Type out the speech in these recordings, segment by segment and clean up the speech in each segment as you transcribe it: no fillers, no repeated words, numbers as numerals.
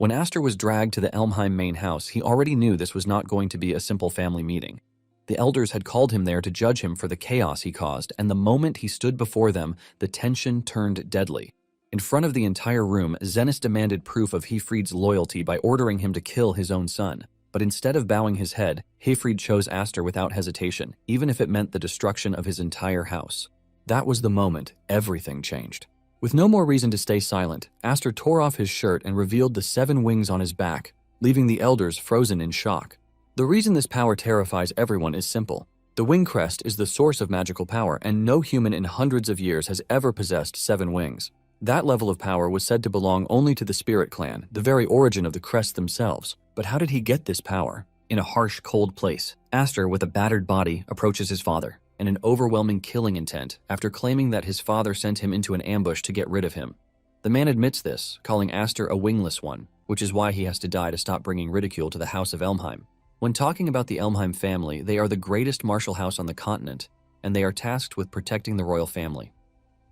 When Aster was dragged to the Elmheim main house, he already knew this was not going to be a simple family meeting. The elders had called him there to judge him for the chaos he caused, and the moment he stood before them, the tension turned deadly. In front of the entire room, Zenith demanded proof of Hefried's loyalty by ordering him to kill his own son. But instead of bowing his head, Hefried chose Aster without hesitation, even if it meant the destruction of his entire house. That was the moment everything changed. With no more reason to stay silent, Aster tore off his shirt and revealed the 7 wings on his back, leaving the elders frozen in shock. The reason this power terrifies everyone is simple. The wing crest is the source of magical power, and no human in hundreds of years has ever possessed 7 wings. That level of power was said to belong only to the Spirit Clan, the very origin of the crest themselves. But how did he get this power? In a harsh, cold place, Aster, with a battered body, approaches his father, in an overwhelming killing intent, after claiming that his father sent him into an ambush to get rid of him. The man admits this, calling Aster a wingless one, which is why he has to die to stop bringing ridicule to the House of Elmheim. When talking about the Elmheim family, they are the greatest martial house on the continent, and they are tasked with protecting the royal family.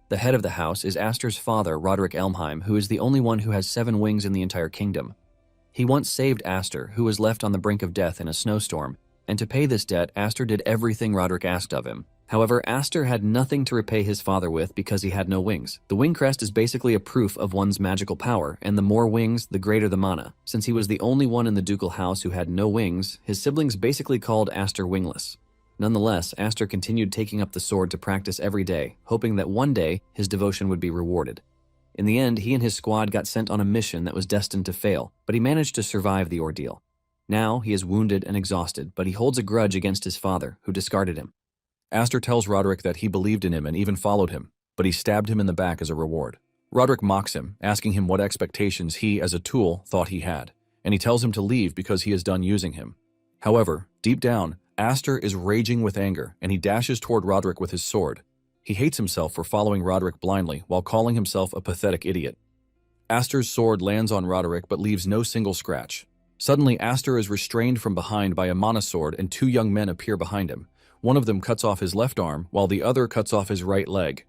The head of the house is Aster's father, Rodrik Elmheim, who is the only one who has 7 wings in the entire kingdom. He once saved Aster, who was left on the brink of death in a snowstorm, and to pay this debt, Aster did everything Rodrik asked of him. However, Aster had nothing to repay his father with because he had no wings. The wing crest is basically a proof of one's magical power, and the more wings, the greater the mana. Since he was the only one in the ducal house who had no wings, his siblings basically called Aster wingless. Nonetheless, Aster continued taking up the sword to practice every day, hoping that one day his devotion would be rewarded. In the end, he and his squad got sent on a mission that was destined to fail, but he managed to survive the ordeal. Now, he is wounded and exhausted, but he holds a grudge against his father, who discarded him. Aster tells Rodrik that he believed in him and even followed him, but he stabbed him in the back as a reward. Rodrik mocks him, asking him what expectations he, as a tool, thought he had, and he tells him to leave because he is done using him. However, deep down, Aster is raging with anger, and he dashes toward Rodrik with his sword. He hates himself for following Rodrik blindly while calling himself a pathetic idiot. Aster's sword lands on Rodrik but leaves no single scratch. Suddenly, Aster is restrained from behind by a mana sword and 2 young men appear behind him. One of them cuts off his left arm, while the other cuts off his right leg.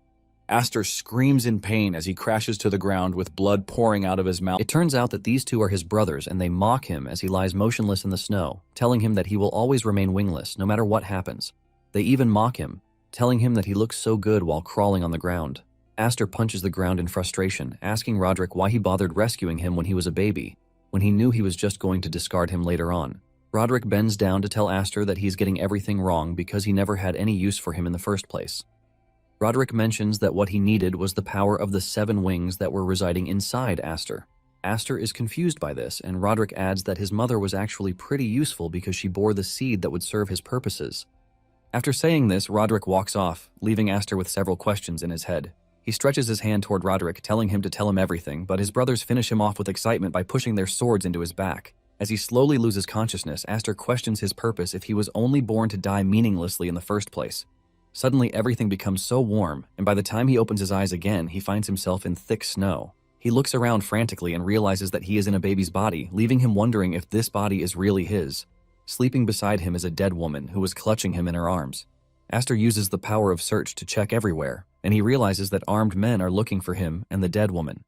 Aster screams in pain as he crashes to the ground with blood pouring out of his mouth. It turns out that these 2 are his brothers, and they mock him as he lies motionless in the snow, telling him that he will always remain wingless, no matter what happens. They even mock him, telling him that he looks so good while crawling on the ground. Aster punches the ground in frustration, asking Rodrik why he bothered rescuing him when he was a baby, when he knew he was just going to discard him later on. Rodrik bends down to tell Aster that he's getting everything wrong because he never had any use for him in the first place. Rodrik mentions that what he needed was the power of the 7 wings that were residing inside Aster. Aster is confused by this, and Rodrik adds that his mother was actually pretty useful because she bore the seed that would serve his purposes. After saying this, Rodrik walks off, leaving Aster with several questions in his head. He stretches his hand toward Rodrik, telling him to tell him everything, but his brothers finish him off with excitement by pushing their swords into his back. As he slowly loses consciousness, Aster questions his purpose if he was only born to die meaninglessly in the first place. Suddenly, everything becomes so warm, and by the time he opens his eyes again, he finds himself in thick snow. He looks around frantically and realizes that he is in a baby's body, leaving him wondering if this body is really his. Sleeping beside him is a dead woman who was clutching him in her arms. Aster uses the power of search to check everywhere, and he realizes that armed men are looking for him and the dead woman.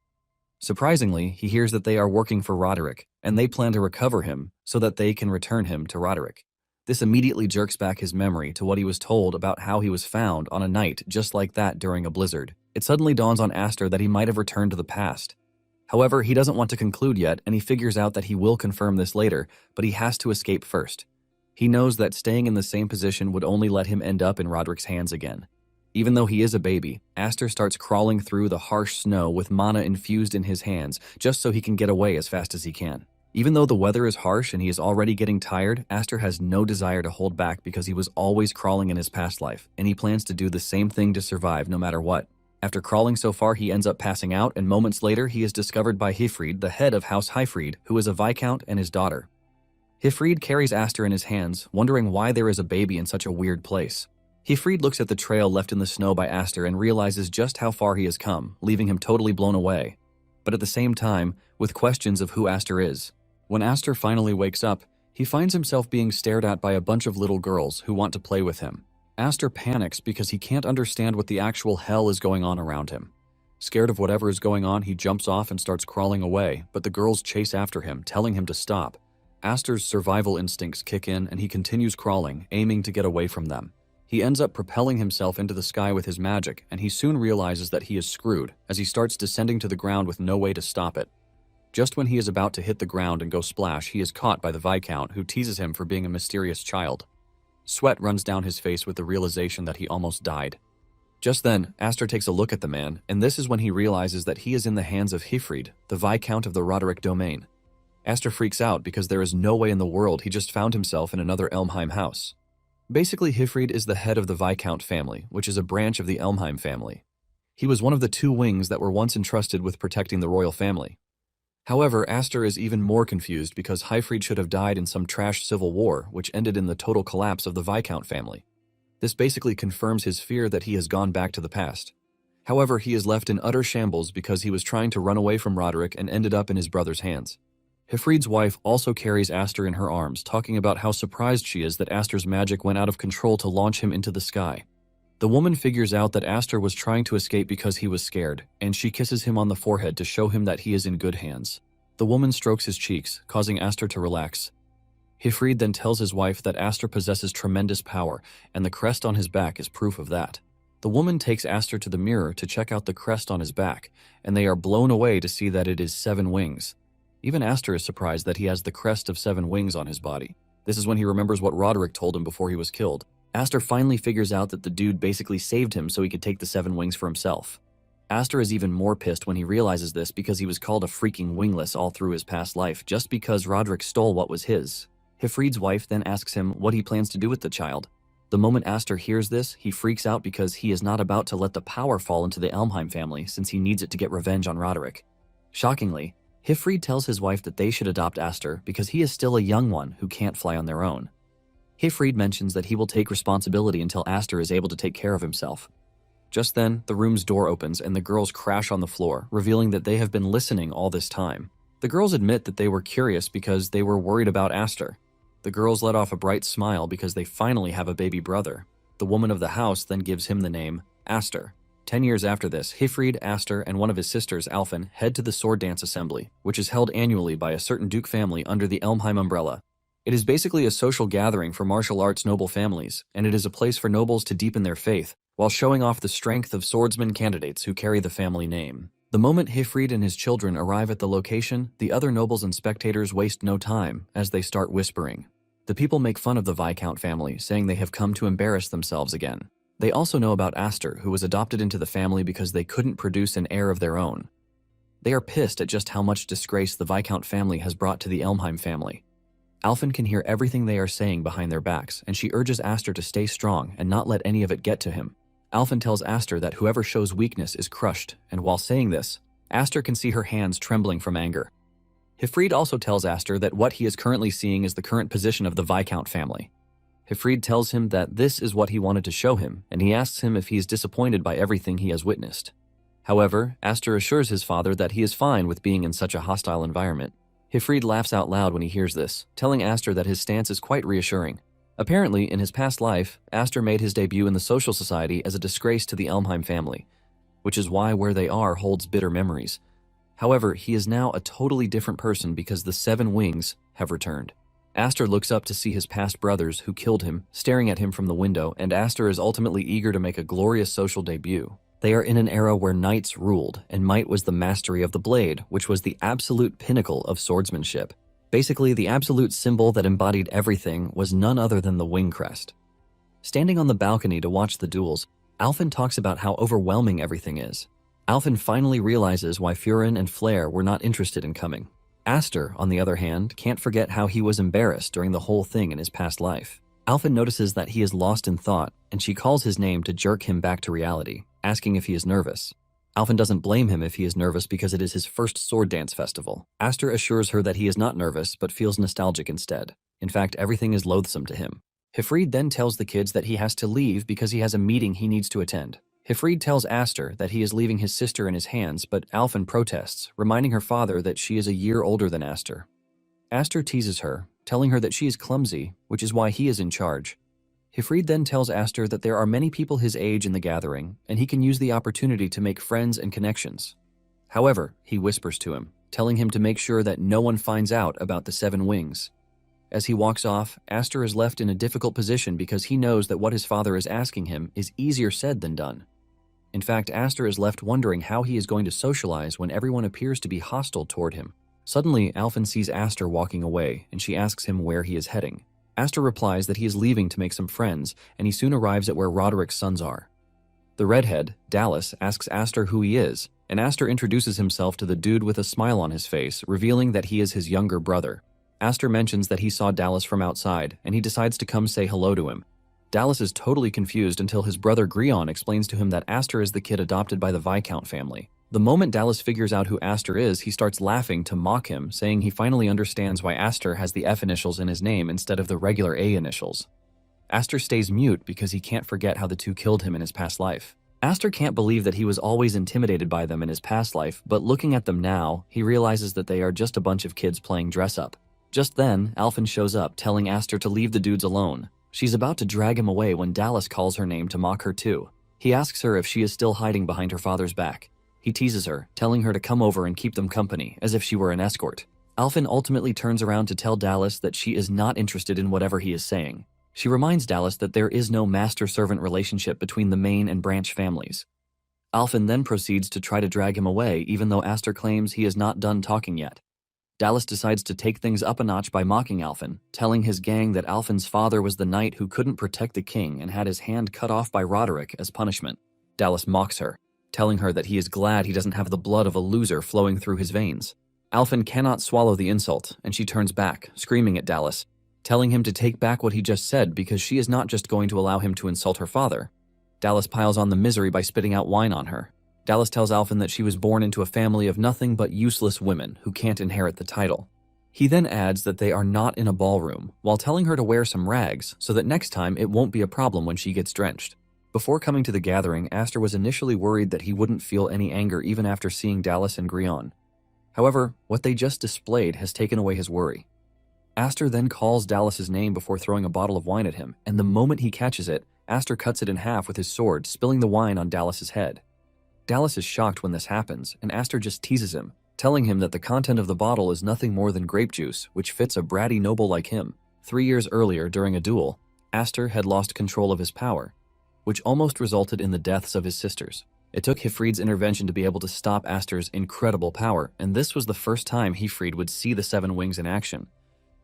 Surprisingly, he hears that they are working for Rodrik, and they plan to recover him so that they can return him to Rodrik. This immediately jerks back his memory to what he was told about how he was found on a night just like that during a blizzard. It suddenly dawns on Aster that he might have returned to the past. However, he doesn't want to conclude yet, and he figures out that he will confirm this later, but he has to escape first. He knows that staying in the same position would only let him end up in Rodrik's hands again. Even though he is a baby, Aster starts crawling through the harsh snow with mana infused in his hands, just so he can get away as fast as he can. Even though the weather is harsh and he is already getting tired, Aster has no desire to hold back because he was always crawling in his past life, and he plans to do the same thing to survive no matter what. After crawling so far, he ends up passing out, and moments later, he is discovered by Hefried, the head of House Hefried, who is a viscount and his daughter. Hefried carries Aster in his hands, wondering why there is a baby in such a weird place. Hefried looks at the trail left in the snow by Aster and realizes just how far he has come, leaving him totally blown away. But at the same time, with questions of who Aster is. When Aster finally wakes up, he finds himself being stared at by a bunch of little girls who want to play with him. Aster panics because he can't understand what the actual hell is going on around him. Scared of whatever is going on, he jumps off and starts crawling away, but the girls chase after him, telling him to stop. Aster's survival instincts kick in and he continues crawling, aiming to get away from them. He ends up propelling himself into the sky with his magic, and he soon realizes that he is screwed as he starts descending to the ground with no way to stop it. Just when he is about to hit the ground and go splash, he is caught by the Viscount, who teases him for being a mysterious child. Sweat runs down his face with the realization that he almost died. Just then, Aster takes a look at the man, and this is when he realizes that he is in the hands of Hifrid, the Viscount of the Rodrik domain. Aster freaks out because there is no way in the world he just found himself in another Elmheim house. Basically, Hifrid is the head of the Viscount family, which is a branch of the Elmheim family. He was one of the two wings that were once entrusted with protecting the royal family. However, Aster is even more confused because Hifrid should have died in some trash civil war, which ended in the total collapse of the Viscount family. This basically confirms his fear that he has gone back to the past. However, he is left in utter shambles because he was trying to run away from Rodrik and ended up in his brother's hands. Hifrid's wife also carries Aster in her arms, talking about how surprised she is that Aster's magic went out of control to launch him into the sky. The woman figures out that Aster was trying to escape because he was scared, and she kisses him on the forehead to show him that he is in good hands. The woman strokes his cheeks, causing Aster to relax. Hifrid then tells his wife that Aster possesses tremendous power, and the crest on his back is proof of that. The woman takes Aster to the mirror to check out the crest on his back, and they are blown away to see that it is 7 wings. Even Aster is surprised that he has the crest of 7 wings on his body. This is when he remembers what Rodrik told him before he was killed. Aster finally figures out that the dude basically saved him so he could take the 7 wings for himself. Aster is even more pissed when he realizes this because he was called a freaking wingless all through his past life just because Rodrik stole what was his. Hifrid's wife then asks him what he plans to do with the child. The moment Aster hears this, he freaks out because he is not about to let the power fall into the Elmheim family since he needs it to get revenge on Rodrik. Shockingly, Hifrid tells his wife that they should adopt Aster because he is still a young one who can't fly on their own. Hifrid mentions that he will take responsibility until Aster is able to take care of himself. Just then, the room's door opens and the girls crash on the floor, revealing that they have been listening all this time. The girls admit that they were curious because they were worried about Aster. The girls let off a bright smile because they finally have a baby brother. The woman of the house then gives him the name Aster. 10 years after this, Hifrid, Aster, and one of his sisters, Alfin, head to the Sword Dance Assembly, which is held annually by a certain duke family under the Elmheim umbrella. It is basically a social gathering for martial arts noble families, and it is a place for nobles to deepen their faith, while showing off the strength of swordsman candidates who carry the family name. The moment Hifrid and his children arrive at the location, the other nobles and spectators waste no time as they start whispering. The people make fun of the Viscount family, saying they have come to embarrass themselves again. They also know about Aster, who was adopted into the family because they couldn't produce an heir of their own. They are pissed at just how much disgrace the Viscount family has brought to the Elmheim family. Alfin can hear everything they are saying behind their backs, and she urges Aster to stay strong and not let any of it get to him. Alfin tells Aster that whoever shows weakness is crushed, and while saying this, Aster can see her hands trembling from anger. Hifrid also tells Aster that what he is currently seeing is the current position of the Viscount family. Hifrid tells him that this is what he wanted to show him, and he asks him if he is disappointed by everything he has witnessed. However, Aster assures his father that he is fine with being in such a hostile environment. Hifrid laughs out loud when he hears this, telling Aster that his stance is quite reassuring. Apparently, in his past life, Aster made his debut in the social society as a disgrace to the Elmheim family, which is why where they are holds bitter memories. However, he is now a totally different person because the 7 wings have returned. Aster looks up to see his past brothers who killed him, staring at him from the window, and Aster is ultimately eager to make a glorious social debut. They are in an era where knights ruled, and might was the mastery of the blade, which was the absolute pinnacle of swordsmanship. Basically, the absolute symbol that embodied everything was none other than the wing crest. Standing on the balcony to watch the duels, Alfin talks about how overwhelming everything is. Alfin finally realizes why Furin and Flair were not interested in coming. Aster, on the other hand, can't forget how he was embarrassed during the whole thing in his past life. Alfin notices that he is lost in thought, and she calls his name to jerk him back to reality, asking if he is nervous. Alfin doesn't blame him if he is nervous because it is his first sword dance festival. Aster assures her that he is not nervous, but feels nostalgic instead. In fact, everything is loathsome to him. Hifrid then tells the kids that he has to leave because he has a meeting he needs to attend. Hifrid tells Aster that he is leaving his sister in his hands, but Alfin protests, reminding her father that she is a year older than Aster. Aster teases her, telling her that she is clumsy, which is why he is in charge. Hifrid then tells Aster that there are many people his age in the gathering, and he can use the opportunity to make friends and connections. However, he whispers to him, telling him to make sure that no one finds out about the 7 wings. As he walks off, Aster is left in a difficult position because he knows that what his father is asking him is easier said than done. In fact, Aster is left wondering how he is going to socialize when everyone appears to be hostile toward him. Suddenly, Alphen sees Aster walking away, and she asks him where he is heading. Aster replies that he is leaving to make some friends, and he soon arrives at where Rodrik's sons are. The redhead, Dallas, asks Aster who he is, and Aster introduces himself to the dude with a smile on his face, revealing that he is his younger brother. Aster mentions that he saw Dallas from outside, and he decides to come say hello to him. Dallas is totally confused until his brother Grion explains to him that Aster is the kid adopted by the Viscount family. The moment Dallas figures out who Aster is, he starts laughing to mock him, saying he finally understands why Aster has the F initials in his name instead of the regular A initials. Aster stays mute because he can't forget how the two killed him in his past life. Aster can't believe that he was always intimidated by them in his past life, but looking at them now, he realizes that they are just a bunch of kids playing dress-up. Just then, Alphen shows up, telling Aster to leave the dudes alone. She's about to drag him away when Dallas calls her name to mock her too. He asks her if she is still hiding behind her father's back. He teases her, telling her to come over and keep them company, as if she were an escort. Alphen ultimately turns around to tell Dallas that she is not interested in whatever he is saying. She reminds Dallas that there is no master-servant relationship between the main and branch families. Alphen then proceeds to try to drag him away, even though Aster claims he is not done talking yet. Dallas decides to take things up a notch by mocking Alphen, telling his gang that Alphen's father was the knight who couldn't protect the king and had his hand cut off by Rodrik as punishment. Dallas mocks her, telling her that he is glad he doesn't have the blood of a loser flowing through his veins. Alphen cannot swallow the insult, and she turns back, screaming at Dallas, telling him to take back what he just said because she is not just going to allow him to insult her father. Dallas piles on the misery by spitting out wine on her. Dallas tells Alphen that she was born into a family of nothing but useless women who can't inherit the title. He then adds that they are not in a ballroom, while telling her to wear some rags so that next time it won't be a problem when she gets drenched. Before coming to the gathering, Aster was initially worried that he wouldn't feel any anger even after seeing Dallas and Grion. However, what they just displayed has taken away his worry. Aster then calls Dallas's name before throwing a bottle of wine at him, and the moment he catches it, Aster cuts it in half with his sword, spilling the wine on Dallas's head. Dallas is shocked when this happens, and Aster just teases him, telling him that the content of the bottle is nothing more than grape juice, which fits a bratty noble like him. 3 years earlier, during a duel, Aster had lost control of his power, which almost resulted in the deaths of his sisters. It took Hifrid's intervention to be able to stop Aster's incredible power, and this was the first time Hifrid would see the 7 wings in action.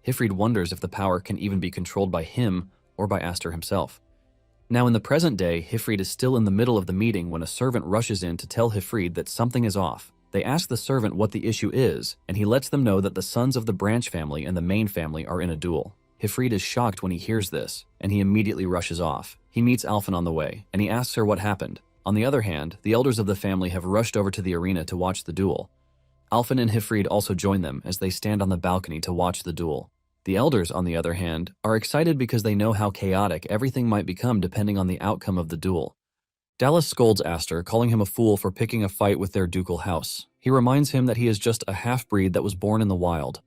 Hifrid wonders if the power can even be controlled by him or by Aster himself. Now in the present day, Hifrid is still in the middle of the meeting when a servant rushes in to tell Hifrid that something is off. They ask the servant what the issue is, and he lets them know that the sons of the branch family and the main family are in a duel. Hifrid is shocked when he hears this, and he immediately rushes off. He meets Alphen on the way, and he asks her what happened. On the other hand, the elders of the family have rushed over to the arena to watch the duel. Alphen and Hifrid also join them as they stand on the balcony to watch the duel. The elders, on the other hand, are excited because they know how chaotic everything might become depending on the outcome of the duel. Dallas scolds Aster, calling him a fool for picking a fight with their ducal house. He reminds him that he is just a half-breed that was born in the wild.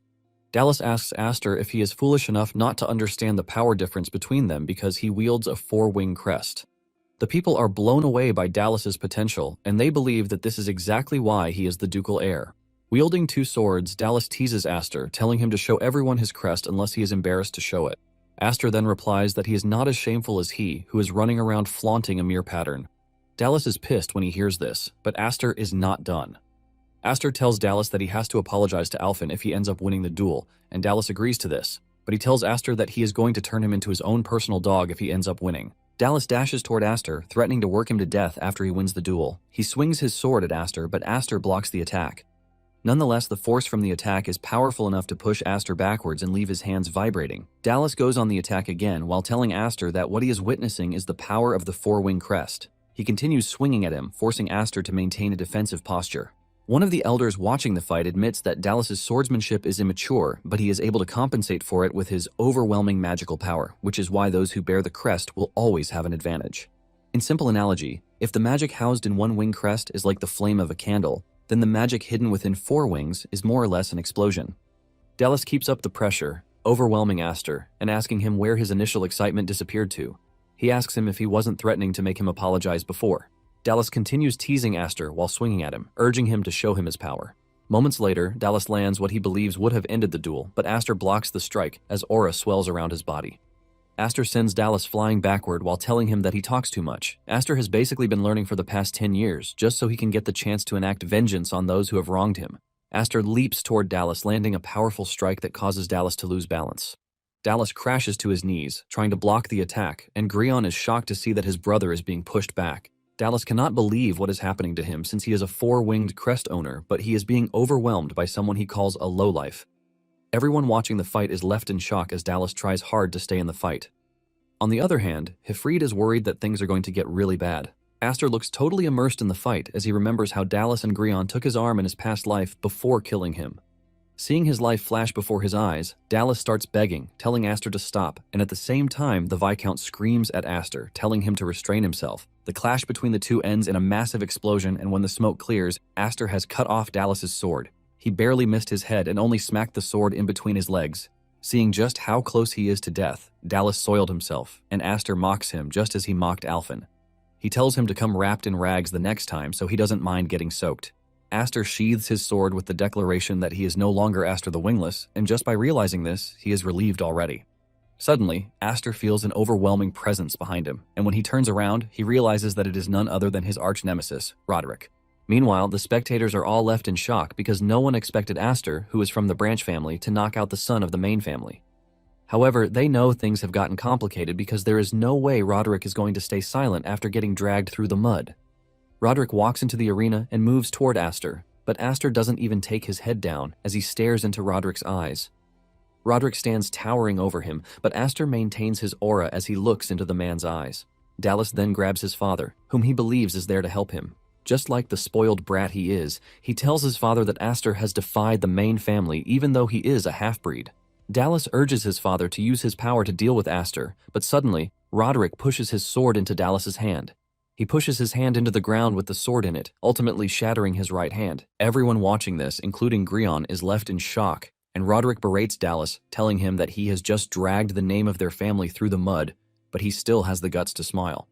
Dallas asks Aster if he is foolish enough not to understand the power difference between them because he wields a 4-wing crest. The people are blown away by Dallas's potential, and they believe that this is exactly why he is the ducal heir. Wielding 2 swords, Dallas teases Aster, telling him to show everyone his crest unless he is embarrassed to show it. Aster then replies that he is not as shameful as he, who is running around flaunting a mere pattern. Dallas is pissed when he hears this, but Aster is not done. Aster tells Dallas that he has to apologize to Alphen if he ends up winning the duel, and Dallas agrees to this, but he tells Aster that he is going to turn him into his own personal dog if he ends up winning. Dallas dashes toward Aster, threatening to work him to death after he wins the duel. He swings his sword at Aster, but Aster blocks the attack. Nonetheless, the force from the attack is powerful enough to push Aster backwards and leave his hands vibrating. Dallas goes on the attack again while telling Aster that what he is witnessing is the power of the 4-wing crest. He continues swinging at him, forcing Aster to maintain a defensive posture. One of the elders watching the fight admits that Dallas's swordsmanship is immature, but he is able to compensate for it with his overwhelming magical power, which is why those who bear the crest will always have an advantage. In simple analogy, if the magic housed in 1-wing crest is like the flame of a candle, then the magic hidden within 4 wings is more or less an explosion. Dallas keeps up the pressure, overwhelming Aster and asking him where his initial excitement disappeared to. He asks him if he wasn't threatening to make him apologize before. Dallas continues teasing Aster while swinging at him, urging him to show him his power. Moments later, Dallas lands what he believes would have ended the duel, but Aster blocks the strike as aura swells around his body. Aster sends Dallas flying backward while telling him that he talks too much. Aster has basically been learning for the past 10 years, just so he can get the chance to enact vengeance on those who have wronged him. Aster leaps toward Dallas, landing a powerful strike that causes Dallas to lose balance. Dallas crashes to his knees, trying to block the attack, and Grion is shocked to see that his brother is being pushed back. Dallas cannot believe what is happening to him since he is a four-winged crest owner, but he is being overwhelmed by someone he calls a lowlife. Everyone watching the fight is left in shock as Dallas tries hard to stay in the fight. On the other hand, Hifrid is worried that things are going to get really bad. Aster looks totally immersed in the fight as he remembers how Dallas and Grion took his arm in his past life before killing him. Seeing his life flash before his eyes, Dallas starts begging, telling Aster to stop, and at the same time, the Viscount screams at Aster, telling him to restrain himself. The clash between the two ends in a massive explosion, and when the smoke clears, Aster has cut off Dallas's sword. He barely missed his head and only smacked the sword in between his legs. Seeing just how close he is to death, Dallas soiled himself, and Aster mocks him just as he mocked Alphen. He tells him to come wrapped in rags the next time so he doesn't mind getting soaked. Aster sheathes his sword with the declaration that he is no longer Aster the Wingless, and just by realizing this, he is relieved already. Suddenly, Aster feels an overwhelming presence behind him, and when he turns around, he realizes that it is none other than his arch-nemesis, Rodrik. Meanwhile, the spectators are all left in shock because no one expected Aster, who is from the branch family, to knock out the son of the main family. However, they know things have gotten complicated because there is no way Rodrik is going to stay silent after getting dragged through the mud. Rodrik walks into the arena and moves toward Aster, but Aster doesn't even take his head down as he stares into Rodrik's eyes. Rodrik stands towering over him, but Aster maintains his aura as he looks into the man's eyes. Dallas then grabs his father, whom he believes is there to help him. Just like the spoiled brat he is, he tells his father that Aster has defied the main family even though he is a half-breed. Dallas urges his father to use his power to deal with Aster, but suddenly, Rodrik pushes his sword into Dallas's hand. He pushes his hand into the ground with the sword in it, ultimately shattering his right hand. Everyone watching this, including Grion, is left in shock, and Rodrik berates Dallas, telling him that he has just dragged the name of their family through the mud, but he still has the guts to smile.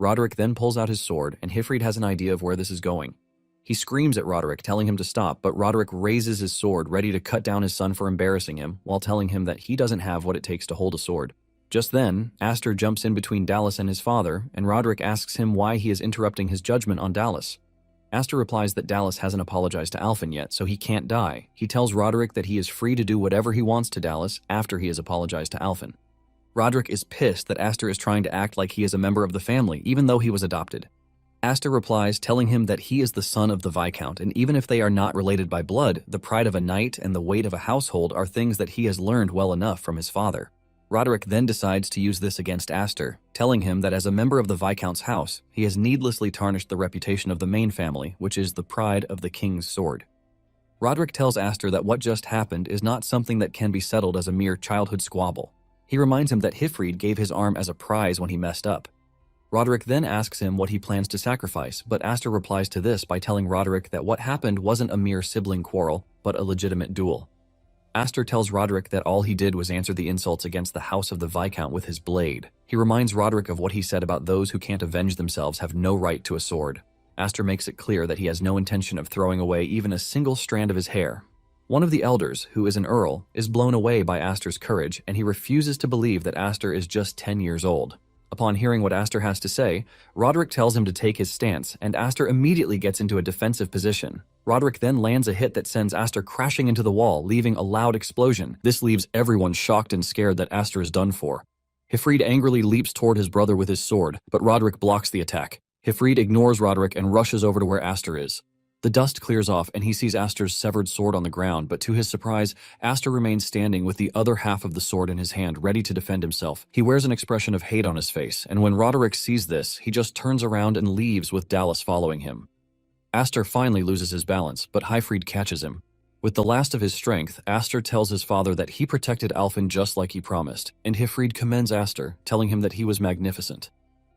Rodrik then pulls out his sword, and Hifrid has an idea of where this is going. He screams at Rodrik, telling him to stop, but Rodrik raises his sword, ready to cut down his son for embarrassing him, while telling him that he doesn't have what it takes to hold a sword. Just then, Aster jumps in between Dallas and his father, and Rodrik asks him why he is interrupting his judgment on Dallas. Aster replies that Dallas hasn't apologized to Alphen yet, so he can't die. He tells Rodrik that he is free to do whatever he wants to Dallas after he has apologized to Alphen. Rodrik is pissed that Aster is trying to act like he is a member of the family, even though he was adopted. Aster replies, telling him that he is the son of the Viscount, and even if they are not related by blood, the pride of a knight and the weight of a household are things that he has learned well enough from his father. Rodrik then decides to use this against Aster, telling him that as a member of the Viscount's house, he has needlessly tarnished the reputation of the main family, which is the pride of the king's sword. Rodrik tells Aster that what just happened is not something that can be settled as a mere childhood squabble. He reminds him that Hifrid gave his arm as a prize when he messed up. Rodrik then asks him what he plans to sacrifice, but Aster replies to this by telling Rodrik that what happened wasn't a mere sibling quarrel, but a legitimate duel. Aster tells Rodrik that all he did was answer the insults against the house of the Viscount with his blade. He reminds Rodrik of what he said about those who can't avenge themselves have no right to a sword. Aster makes it clear that he has no intention of throwing away even a single strand of his hair. One of the elders, who is an earl, is blown away by Aster's courage, and he refuses to believe that Aster is just 10 years old. Upon hearing what Aster has to say, Rodrik tells him to take his stance, and Aster immediately gets into a defensive position. Rodrik then lands a hit that sends Aster crashing into the wall, leaving a loud explosion. This leaves everyone shocked and scared that Aster is done for. Hifrid angrily leaps toward his brother with his sword, but Rodrik blocks the attack. Hifrid ignores Rodrik and rushes over to where Aster is. The dust clears off and he sees Aster's severed sword on the ground, but to his surprise, Aster remains standing with the other half of the sword in his hand, ready to defend himself. He wears an expression of hate on his face, and when Rodrik sees this, he just turns around and leaves with Dallas following him. Aster finally loses his balance, but Hifrid catches him. With the last of his strength, Aster tells his father that he protected Alphen just like he promised, and Hifrid commends Aster, telling him that he was magnificent.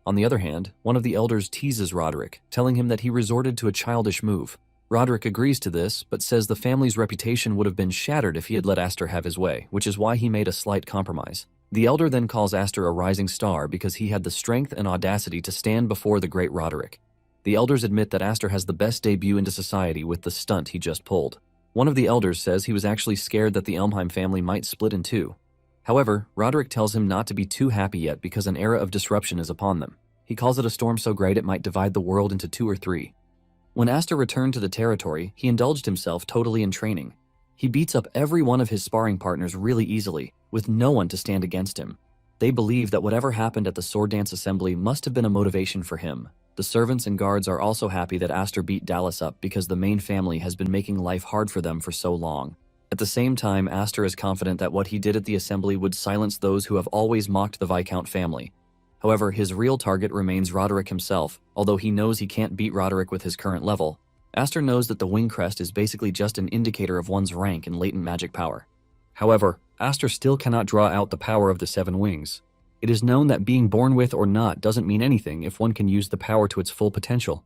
On the other hand, one of the elders teases Rodrik, telling him that he resorted to a childish move. Rodrik agrees to this, but says the family's reputation would have been shattered if he had let Aster have his way, which is why he made a slight compromise. The elder then calls Aster a rising star because he had the strength and audacity to stand before the great Rodrik. The elders admit that Aster has the best debut into society with the stunt he just pulled. One of the elders says he was actually scared that the Elmheim family might split in two. However, Rodrik tells him not to be too happy yet because an era of disruption is upon them. He calls it a storm so great it might divide the world into 2 or 3. When Aster returned to the territory, he indulged himself totally in training. He beats up every one of his sparring partners really easily, with no one to stand against him. They believe that whatever happened at the sword dance assembly must have been a motivation for him. The servants and guards are also happy that Aster beat Dallas up because the main family has been making life hard for them for so long. At the same time, Aster is confident that what he did at the assembly would silence those who have always mocked the Viscount family. However, his real target remains Rodrik himself. Although he knows he can't beat Rodrik with his current level, Aster knows that the wing crest is basically just an indicator of one's rank and latent magic power. However, Aster still cannot draw out the power of the 7 wings. It is known that being born with or not doesn't mean anything if one can use the power to its full potential.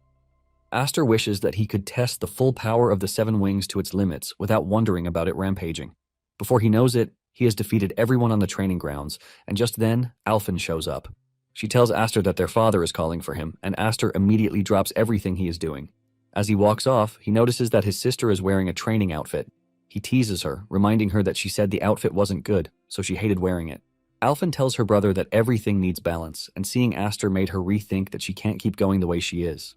Aster wishes that he could test the full power of the 7 wings to its limits without wondering about it rampaging. Before he knows it, he has defeated everyone on the training grounds, and just then, Alphen shows up. She tells Aster that their father is calling for him, and Aster immediately drops everything he is doing. As he walks off, he notices that his sister is wearing a training outfit. He teases her, reminding her that she said the outfit wasn't good, so she hated wearing it. Alphen tells her brother that everything needs balance, and seeing Aster made her rethink that she can't keep going the way she is.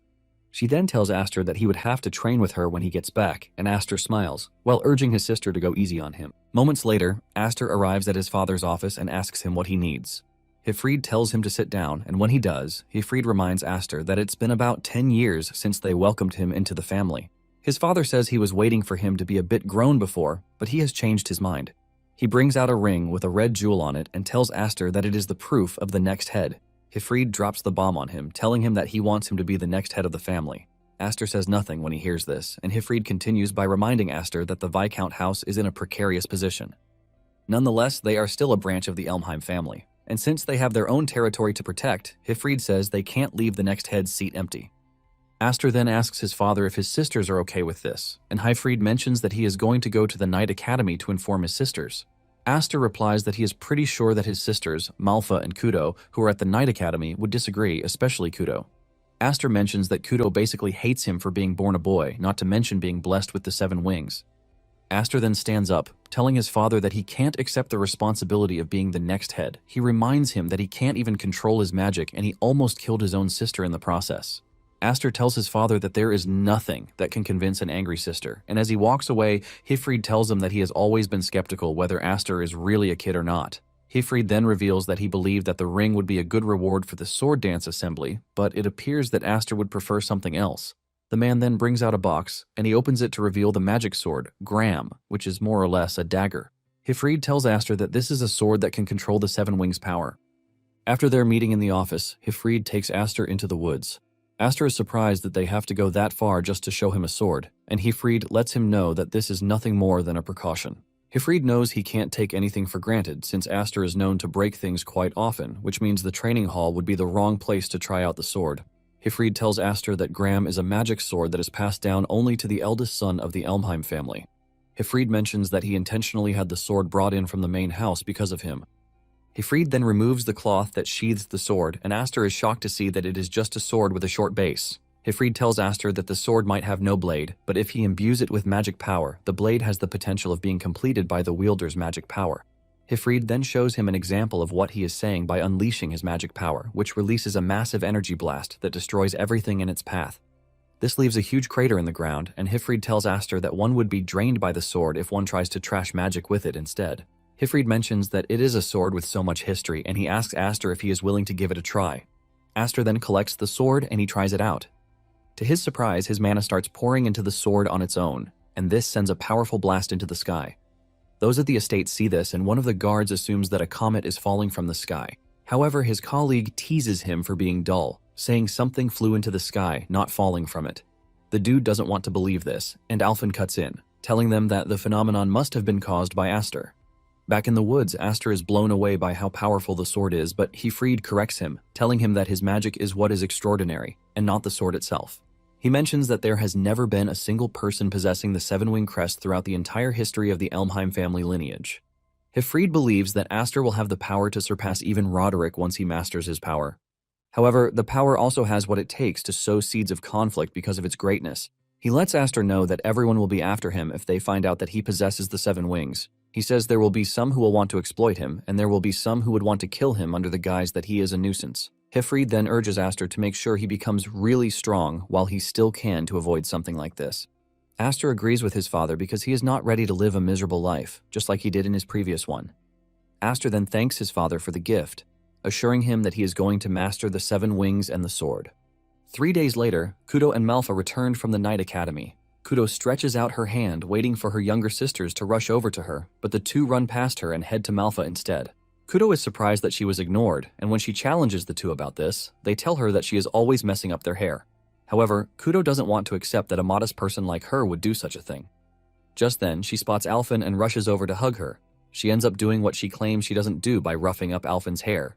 She then tells Aster that he would have to train with her when he gets back, and Aster smiles, while urging his sister to go easy on him. Moments later, Aster arrives at his father's office and asks him what he needs. Hifrid tells him to sit down, and when he does, Hifrid reminds Aster that it's been about 10 years since they welcomed him into the family. His father says he was waiting for him to be a bit grown before, but he has changed his mind. He brings out a ring with a red jewel on it and tells Aster that it is the proof of the next head. Hifrid drops the bomb on him, telling him that he wants him to be the next head of the family. Aster says nothing when he hears this, and Hifrid continues by reminding Aster that the Viscount house is in a precarious position. Nonetheless, they are still a branch of the Elmheim family, and since they have their own territory to protect, Hifrid says they can't leave the next head's seat empty. Aster then asks his father if his sisters are okay with this, and Hifrid mentions that he is going to go to the Knight Academy to inform his sisters. Aster replies that he is pretty sure that his sisters, Malfa and Kudo, who are at the Knight Academy, would disagree, especially Kudo. Aster mentions that Kudo basically hates him for being born a boy, not to mention being blessed with the 7 wings. Aster then stands up, telling his father that he can't accept the responsibility of being the next head. He reminds him that he can't even control his magic, and he almost killed his own sister in the process. Aster tells his father that there is nothing that can convince an angry sister, and as he walks away, Hifrid tells him that he has always been skeptical whether Aster is really a kid or not. Hifrid then reveals that he believed that the ring would be a good reward for the sword dance assembly, but it appears that Aster would prefer something else. The man then brings out a box, and he opens it to reveal the magic sword, Gram, which is more or less a dagger. Hifrid tells Aster that this is a sword that can control the 7 wings' power. After their meeting in the office, Hifrid takes Aster into the woods. Aster is surprised that they have to go that far just to show him a sword, and Hifrid lets him know that this is nothing more than a precaution. Hifrid knows he can't take anything for granted since Aster is known to break things quite often, which means the training hall would be the wrong place to try out the sword. Hifrid tells Aster that Gram is a magic sword that is passed down only to the eldest son of the Elmheim family. Hifrid mentions that he intentionally had the sword brought in from the main house because of him. Hifrid then removes the cloth that sheathes the sword, and Aster is shocked to see that it is just a sword with a short base. Hifrid tells Aster that the sword might have no blade, but if he imbues it with magic power, the blade has the potential of being completed by the wielder's magic power. Hifrid then shows him an example of what he is saying by unleashing his magic power, which releases a massive energy blast that destroys everything in its path. This leaves a huge crater in the ground, and Hifrid tells Aster that one would be drained by the sword if one tries to trash magic with it instead. Hifrid mentions that it is a sword with so much history, and he asks Aster if he is willing to give it a try. Aster then collects the sword and he tries it out. To his surprise, his mana starts pouring into the sword on its own, and this sends a powerful blast into the sky. Those at the estate see this, and one of the guards assumes that a comet is falling from the sky. However, his colleague teases him for being dull, saying something flew into the sky, not falling from it. The dude doesn't want to believe this, and Alphen cuts in, telling them that the phenomenon must have been caused by Aster. Back in the woods, Aster is blown away by how powerful the sword is, but Hifrid corrects him, telling him that his magic is what is extraordinary, and not the sword itself. He mentions that there has never been a single person possessing the 7-wing crest throughout the entire history of the Elmheim family lineage. Hifrid believes that Aster will have the power to surpass even Rodrik once he masters his power. However, the power also has what it takes to sow seeds of conflict because of its greatness. He lets Aster know that everyone will be after him if they find out that he possesses the 7 wings. He says there will be some who will want to exploit him, and there will be some who would want to kill him under the guise that he is a nuisance. Hifrid then urges Aster to make sure he becomes really strong while he still can to avoid something like this. Aster agrees with his father because he is not ready to live a miserable life, just like he did in his previous one. Aster then thanks his father for the gift, assuring him that he is going to master the 7 wings and the sword. 3 days later, Kudo and Malfa returned from the Night Academy. Kudo stretches out her hand, waiting for her younger sisters to rush over to her, but the two run past her and head to Malfa instead. Kudo is surprised that she was ignored, and when she challenges the two about this, they tell her that she is always messing up their hair. However, Kudo doesn't want to accept that a modest person like her would do such a thing. Just then, she spots Alphen and rushes over to hug her. She ends up doing what she claims she doesn't do by roughing up Alphen's hair.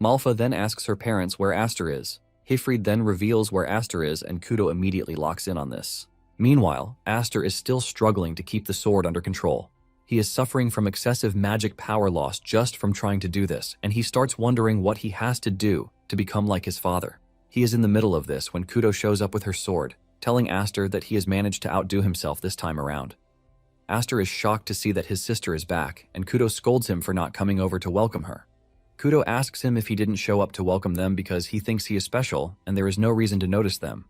Malfa then asks her parents where Aster is. Hifrid then reveals where Aster is, and Kudo immediately locks in on this. Meanwhile, Aster is still struggling to keep the sword under control. He is suffering from excessive magic power loss just from trying to do this, and he starts wondering what he has to do to become like his father. He is in the middle of this when Kudo shows up with her sword, telling Aster that he has managed to outdo himself this time around. Aster is shocked to see that his sister is back, and Kudo scolds him for not coming over to welcome her. Kudo asks him if he didn't show up to welcome them because he thinks he is special and there is no reason to notice them.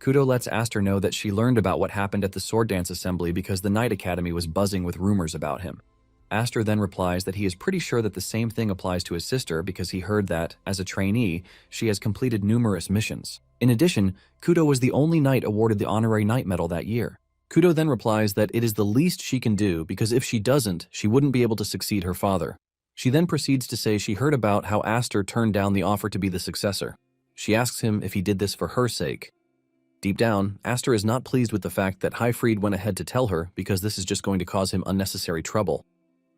Kudo lets Aster know that she learned about what happened at the sword dance assembly because the Night Academy was buzzing with rumors about him. Aster then replies that he is pretty sure that the same thing applies to his sister because he heard that, as a trainee, she has completed numerous missions. In addition, Kudo was the only knight awarded the honorary knight medal that year. Kudo then replies that it is the least she can do because if she doesn't, she wouldn't be able to succeed her father. She then proceeds to say she heard about how Aster turned down the offer to be the successor. She asks him if he did this for her sake. Deep down, Aster is not pleased with the fact that Hifrid went ahead to tell her because this is just going to cause him unnecessary trouble.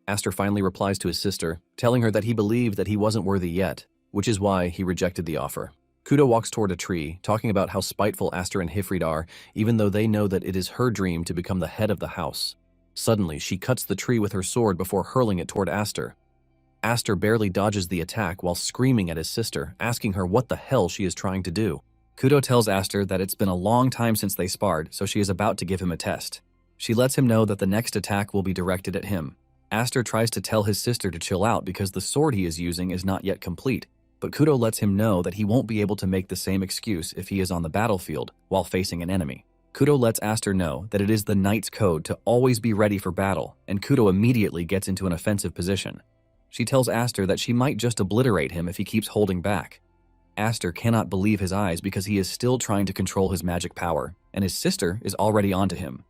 Aster finally replies to his sister, telling her that he believed that he wasn't worthy yet, which is why he rejected the offer. Kudo walks toward a tree, talking about how spiteful Aster and Hifrid are, even though they know that it is her dream to become the head of the house. Suddenly, she cuts the tree with her sword before hurling it toward Aster. Aster barely dodges the attack while screaming at his sister, asking her what the hell she is trying to do. Kudo tells Aster that it's been a long time since they sparred, so she is about to give him a test. She lets him know that the next attack will be directed at him. Aster tries to tell his sister to chill out because the sword he is using is not yet complete, but Kudo lets him know that he won't be able to make the same excuse if he is on the battlefield while facing an enemy. Kudo lets Aster know that it is the knight's code to always be ready for battle, and Kudo immediately gets into an offensive position. She tells Aster that she might just obliterate him if he keeps holding back. Aster cannot believe his eyes because he is still trying to control his magic power, and his sister is already onto him.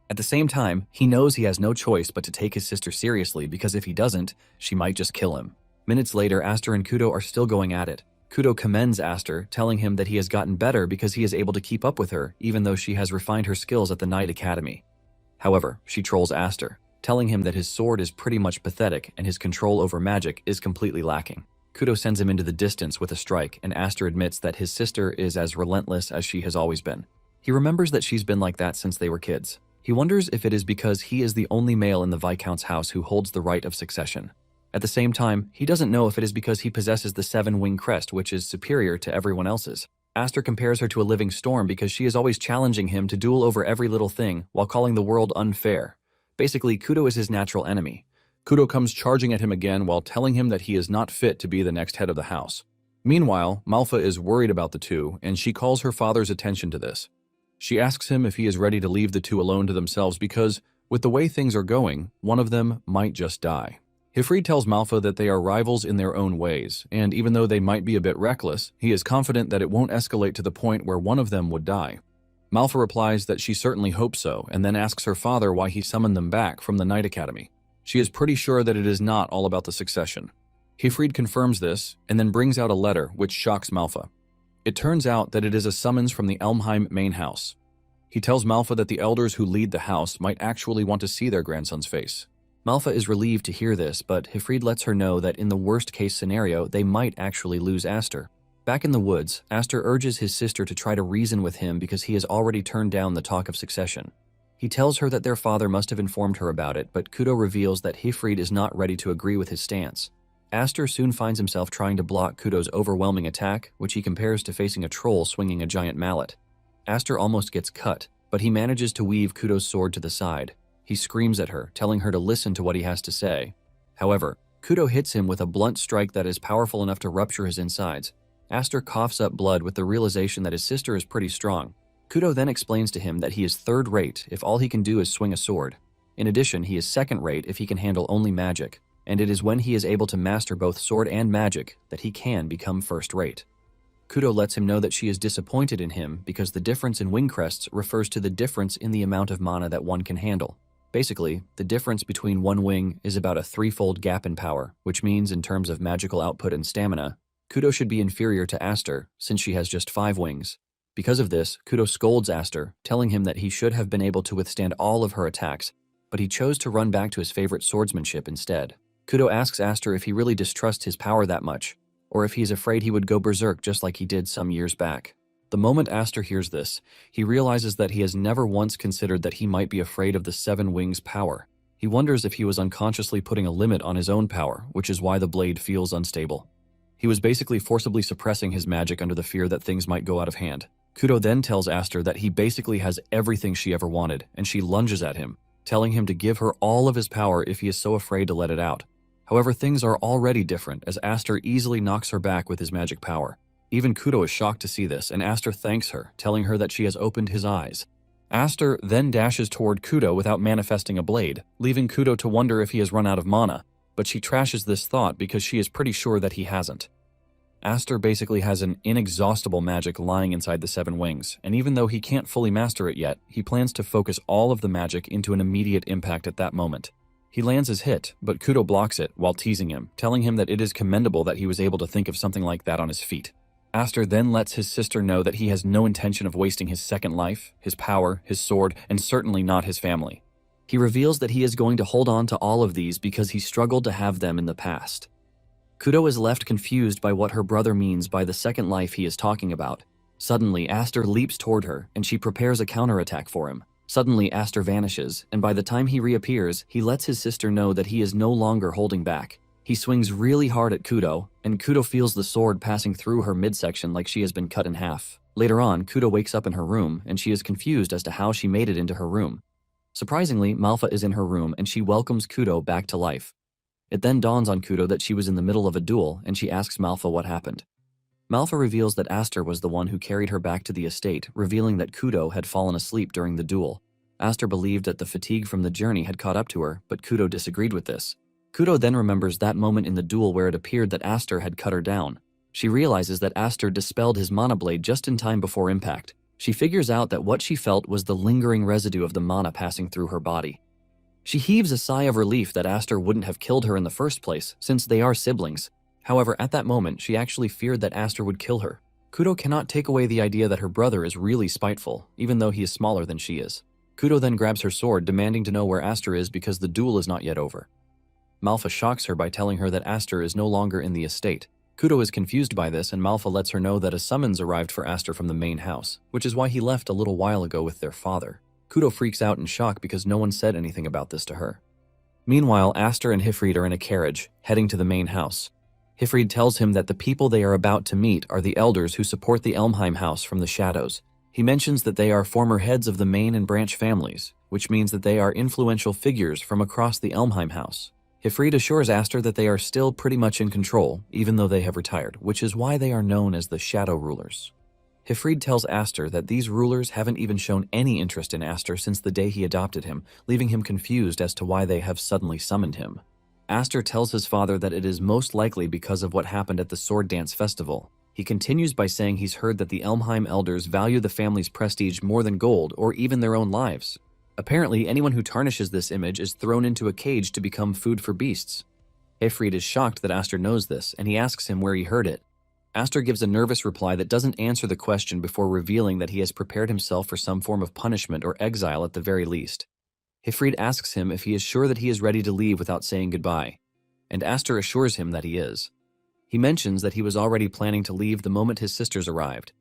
At the same time, he knows he has no choice but to take his sister seriously because if he doesn't, she might just kill him. Minutes later, Aster and Kudo are still going at it. Kudo commends Aster, telling him that he has gotten better because he is able to keep up with her, even though she has refined her skills at the Night Academy. However, she trolls Aster, telling him that his sword is pretty much pathetic and his control over magic is completely lacking. Kudo sends him into the distance with a strike, and Aster admits that his sister is as relentless as she has always been. He remembers that she's been like that since they were kids. He wonders if it is because he is the only male in the Viscount's house who holds the right of succession. At the same time, he doesn't know if it is because he possesses the 7-wing crest, which is superior to everyone else's. Aster compares her to a living storm because she is always challenging him to duel over every little thing while calling the world unfair. Basically, Kudo is his natural enemy. Kudo comes charging at him again while telling him that he is not fit to be the next head of the house. Meanwhile, Malfa is worried about the two, and she calls her father's attention to this. She asks him if he is ready to leave the two alone to themselves because, with the way things are going, one of them might just die. Hifrid tells Malfa that they are rivals in their own ways, and even though they might be a bit reckless, he is confident that it won't escalate to the point where one of them would die. Malfa replies that she certainly hopes so, and then asks her father why he summoned them back from the Night Academy. She is pretty sure that it is not all about the succession. Hifrid confirms this, and then brings out a letter which shocks Malfa. It turns out that it is a summons from the Elmheim main house. He tells Malfa that the elders who lead the house might actually want to see their grandson's face. Malfa is relieved to hear this, but Hifrid lets her know that in the worst-case scenario, they might actually lose Aster. Back in the woods, Aster urges his sister to try to reason with him because he has already turned down the talk of succession. He tells her that their father must have informed her about it, but Kudo reveals that Hifrid is not ready to agree with his stance. Aster soon finds himself trying to block Kudo's overwhelming attack, which he compares to facing a troll swinging a giant mallet. Aster almost gets cut, but he manages to weave Kudo's sword to the side. He screams at her, telling her to listen to what he has to say. However, Kudo hits him with a blunt strike that is powerful enough to rupture his insides. Aster coughs up blood with the realization that his sister is pretty strong. Kudo then explains to him that he is third-rate if all he can do is swing a sword. In addition, he is second-rate if he can handle only magic, and it is when he is able to master both sword and magic that he can become first-rate. Kudo lets him know that she is disappointed in him because the difference in wing crests refers to the difference in the amount of mana that one can handle. Basically, the difference between one wing is about a threefold gap in power, which means in terms of magical output and stamina, Kudo should be inferior to Aster since she has just 5 wings. Because of this, Kudo scolds Aster, telling him that he should have been able to withstand all of her attacks, but he chose to run back to his favorite swordsmanship instead. Kudo asks Aster if he really distrusts his power that much, or if he is afraid he would go berserk just like he did some years back. The moment Aster hears this, he realizes that he has never once considered that he might be afraid of the 7 wings' power. He wonders if he was unconsciously putting a limit on his own power, which is why the blade feels unstable. He was basically forcibly suppressing his magic under the fear that things might go out of hand. Kudo then tells Aster that he basically has everything she ever wanted, and she lunges at him, telling him to give her all of his power if he is so afraid to let it out. However, things are already different as Aster easily knocks her back with his magic power. Even Kudo is shocked to see this, and Aster thanks her, telling her that she has opened his eyes. Aster then dashes toward Kudo without manifesting a blade, leaving Kudo to wonder if he has run out of mana, but she trashes this thought because she is pretty sure that he hasn't. Aster basically has an inexhaustible magic lying inside the 7 wings, and even though he can't fully master it yet, he plans to focus all of the magic into an immediate impact at that moment. He lands his hit, but Kudo blocks it while teasing him, telling him that it is commendable that he was able to think of something like that on his feet. Aster then lets his sister know that he has no intention of wasting his second life, his power, his sword, and certainly not his family. He reveals that he is going to hold on to all of these because he struggled to have them in the past. Kudo is left confused by what her brother means by the second life he is talking about. Suddenly, Aster leaps toward her, and she prepares a counterattack for him. Suddenly, Aster vanishes, and by the time he reappears, he lets his sister know that he is no longer holding back. He swings really hard at Kudo, and Kudo feels the sword passing through her midsection like she has been cut in half. Later on, Kudo wakes up in her room, and she is confused as to how she made it into her room. Surprisingly, Malfa is in her room, and she welcomes Kudo back to life. It then dawns on Kudo that she was in the middle of a duel, and she asks Malfa what happened. Malfa reveals that Aster was the one who carried her back to the estate, revealing that Kudo had fallen asleep during the duel. Aster believed that the fatigue from the journey had caught up to her, but Kudo disagreed with this. Kudo then remembers that moment in the duel where it appeared that Aster had cut her down. She realizes that Aster dispelled his mana blade just in time before impact. She figures out that what she felt was the lingering residue of the mana passing through her body. She heaves a sigh of relief that Aster wouldn't have killed her in the first place, since they are siblings. However, at that moment, she actually feared that Aster would kill her. Kudo cannot take away the idea that her brother is really spiteful, even though he is smaller than she is. Kudo then grabs her sword, demanding to know where Aster is because the duel is not yet over. Malfa shocks her by telling her that Aster is no longer in the estate. Kudo is confused by this, and Malfa lets her know that a summons arrived for Aster from the main house, which is why he left a little while ago with their father. Kudo freaks out in shock because no one said anything about this to her. Meanwhile, Aster and Hifrid are in a carriage, heading to the main house. Hifrid tells him that the people they are about to meet are the elders who support the Elmheim house from the shadows. He mentions that they are former heads of the main and branch families, which means that they are influential figures from across the Elmheim house. Hifrid assures Aster that they are still pretty much in control, even though they have retired, which is why they are known as the Shadow Rulers. Hifrid tells Aster that these rulers haven't even shown any interest in Aster since the day he adopted him, leaving him confused as to why they have suddenly summoned him. Aster tells his father that it is most likely because of what happened at the Sword Dance Festival. He continues by saying he's heard that the Elmheim elders value the family's prestige more than gold or even their own lives. Apparently, anyone who tarnishes this image is thrown into a cage to become food for beasts. Hifrid is shocked that Aster knows this, and he asks him where he heard it. Aster gives a nervous reply that doesn't answer the question before revealing that he has prepared himself for some form of punishment or exile at the very least. Hifrid asks him if he is sure that he is ready to leave without saying goodbye, and Aster assures him that he is. He mentions that he was already planning to leave the moment his sisters arrived.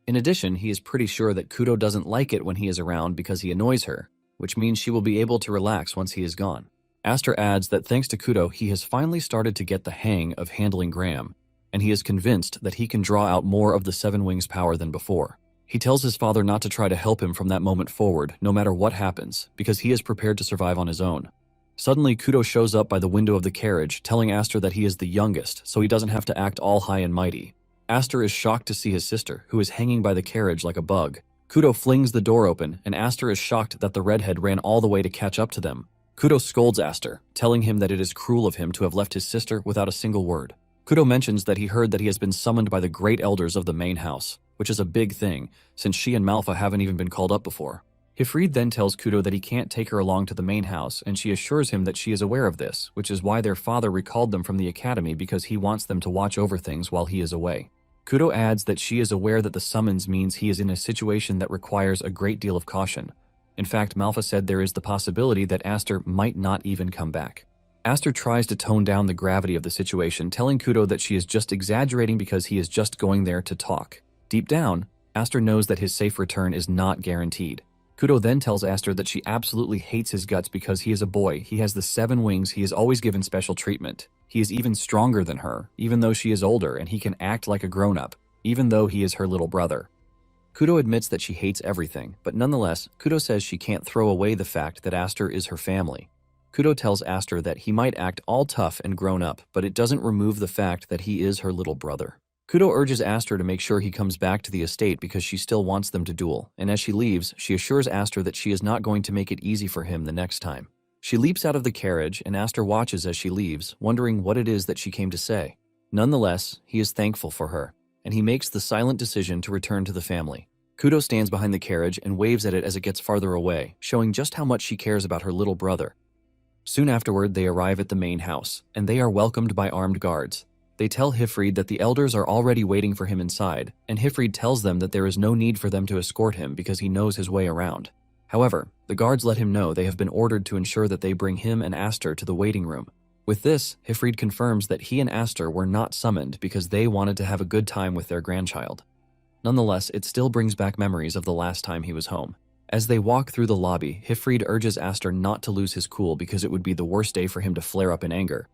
In addition, he is pretty sure that Kudo doesn't like it when he is around because he annoys her. which means she will be able to relax once he is gone. Aster adds that thanks to Kudo, he has finally started to get the hang of handling Graham, and he is convinced that he can draw out more of the Seven Wings power than before. He tells his father not to try to help him from that moment forward, no matter what happens, because he is prepared to survive on his own. Suddenly, Kudo shows up by the window of the carriage, telling Aster that he is the youngest, so he doesn't have to act all high and mighty. Aster is shocked to see his sister, who is hanging by the carriage like a bug. Kudo flings the door open, and Aster is shocked that the redhead ran all the way to catch up to them. Kudo scolds Aster, telling him that it is cruel of him to have left his sister without a single word. Kudo mentions that he heard that he has been summoned by the great elders of the main house, which is a big thing, since she and Malfa haven't even been called up before. Hifrid then tells Kudo that he can't take her along to the main house, and she assures him that she is aware of this, which is why their father recalled them from the academy because he wants them to watch over things while he is away. Kudo adds that she is aware that the summons means he is in a situation that requires a great deal of caution. In fact, Malfa said there is the possibility that Aster might not even come back. Aster tries to tone down the gravity of the situation, telling Kudo that she is just exaggerating because he is just going there to talk. Deep down, Aster knows that his safe return is not guaranteed. Kudo then tells Aster that she absolutely hates his guts because he is a boy, he has the 7 wings, he is always given special treatment. He is even stronger than her, even though she is older, and he can act like a grown-up, even though he is her little brother. Kudo admits that she hates everything, but nonetheless, Kudo says she can't throw away the fact that Aster is her family. Kudo tells Aster that he might act all tough and grown up, but it doesn't remove the fact that he is her little brother. Kudo urges Aster to make sure he comes back to the estate because she still wants them to duel, and as she leaves, she assures Aster that she is not going to make it easy for him the next time. She leaps out of the carriage, and Aster watches as she leaves, wondering what it is that she came to say. Nonetheless, he is thankful for her, and he makes the silent decision to return to the family. Kudo stands behind the carriage and waves at it as it gets farther away, showing just how much she cares about her little brother. Soon afterward, they arrive at the main house, and they are welcomed by armed guards. They tell Hifrid that the elders are already waiting for him inside, and Hifrid tells them that there is no need for them to escort him because he knows his way around. However, the guards let him know they have been ordered to ensure that they bring him and Aster to the waiting room. With this, Hifrid confirms that he and Aster were not summoned because they wanted to have a good time with their grandchild. Nonetheless, it still brings back memories of the last time he was home. As they walk through the lobby, Hifrid urges Aster not to lose his cool because it would be the worst day for him to flare up in anger.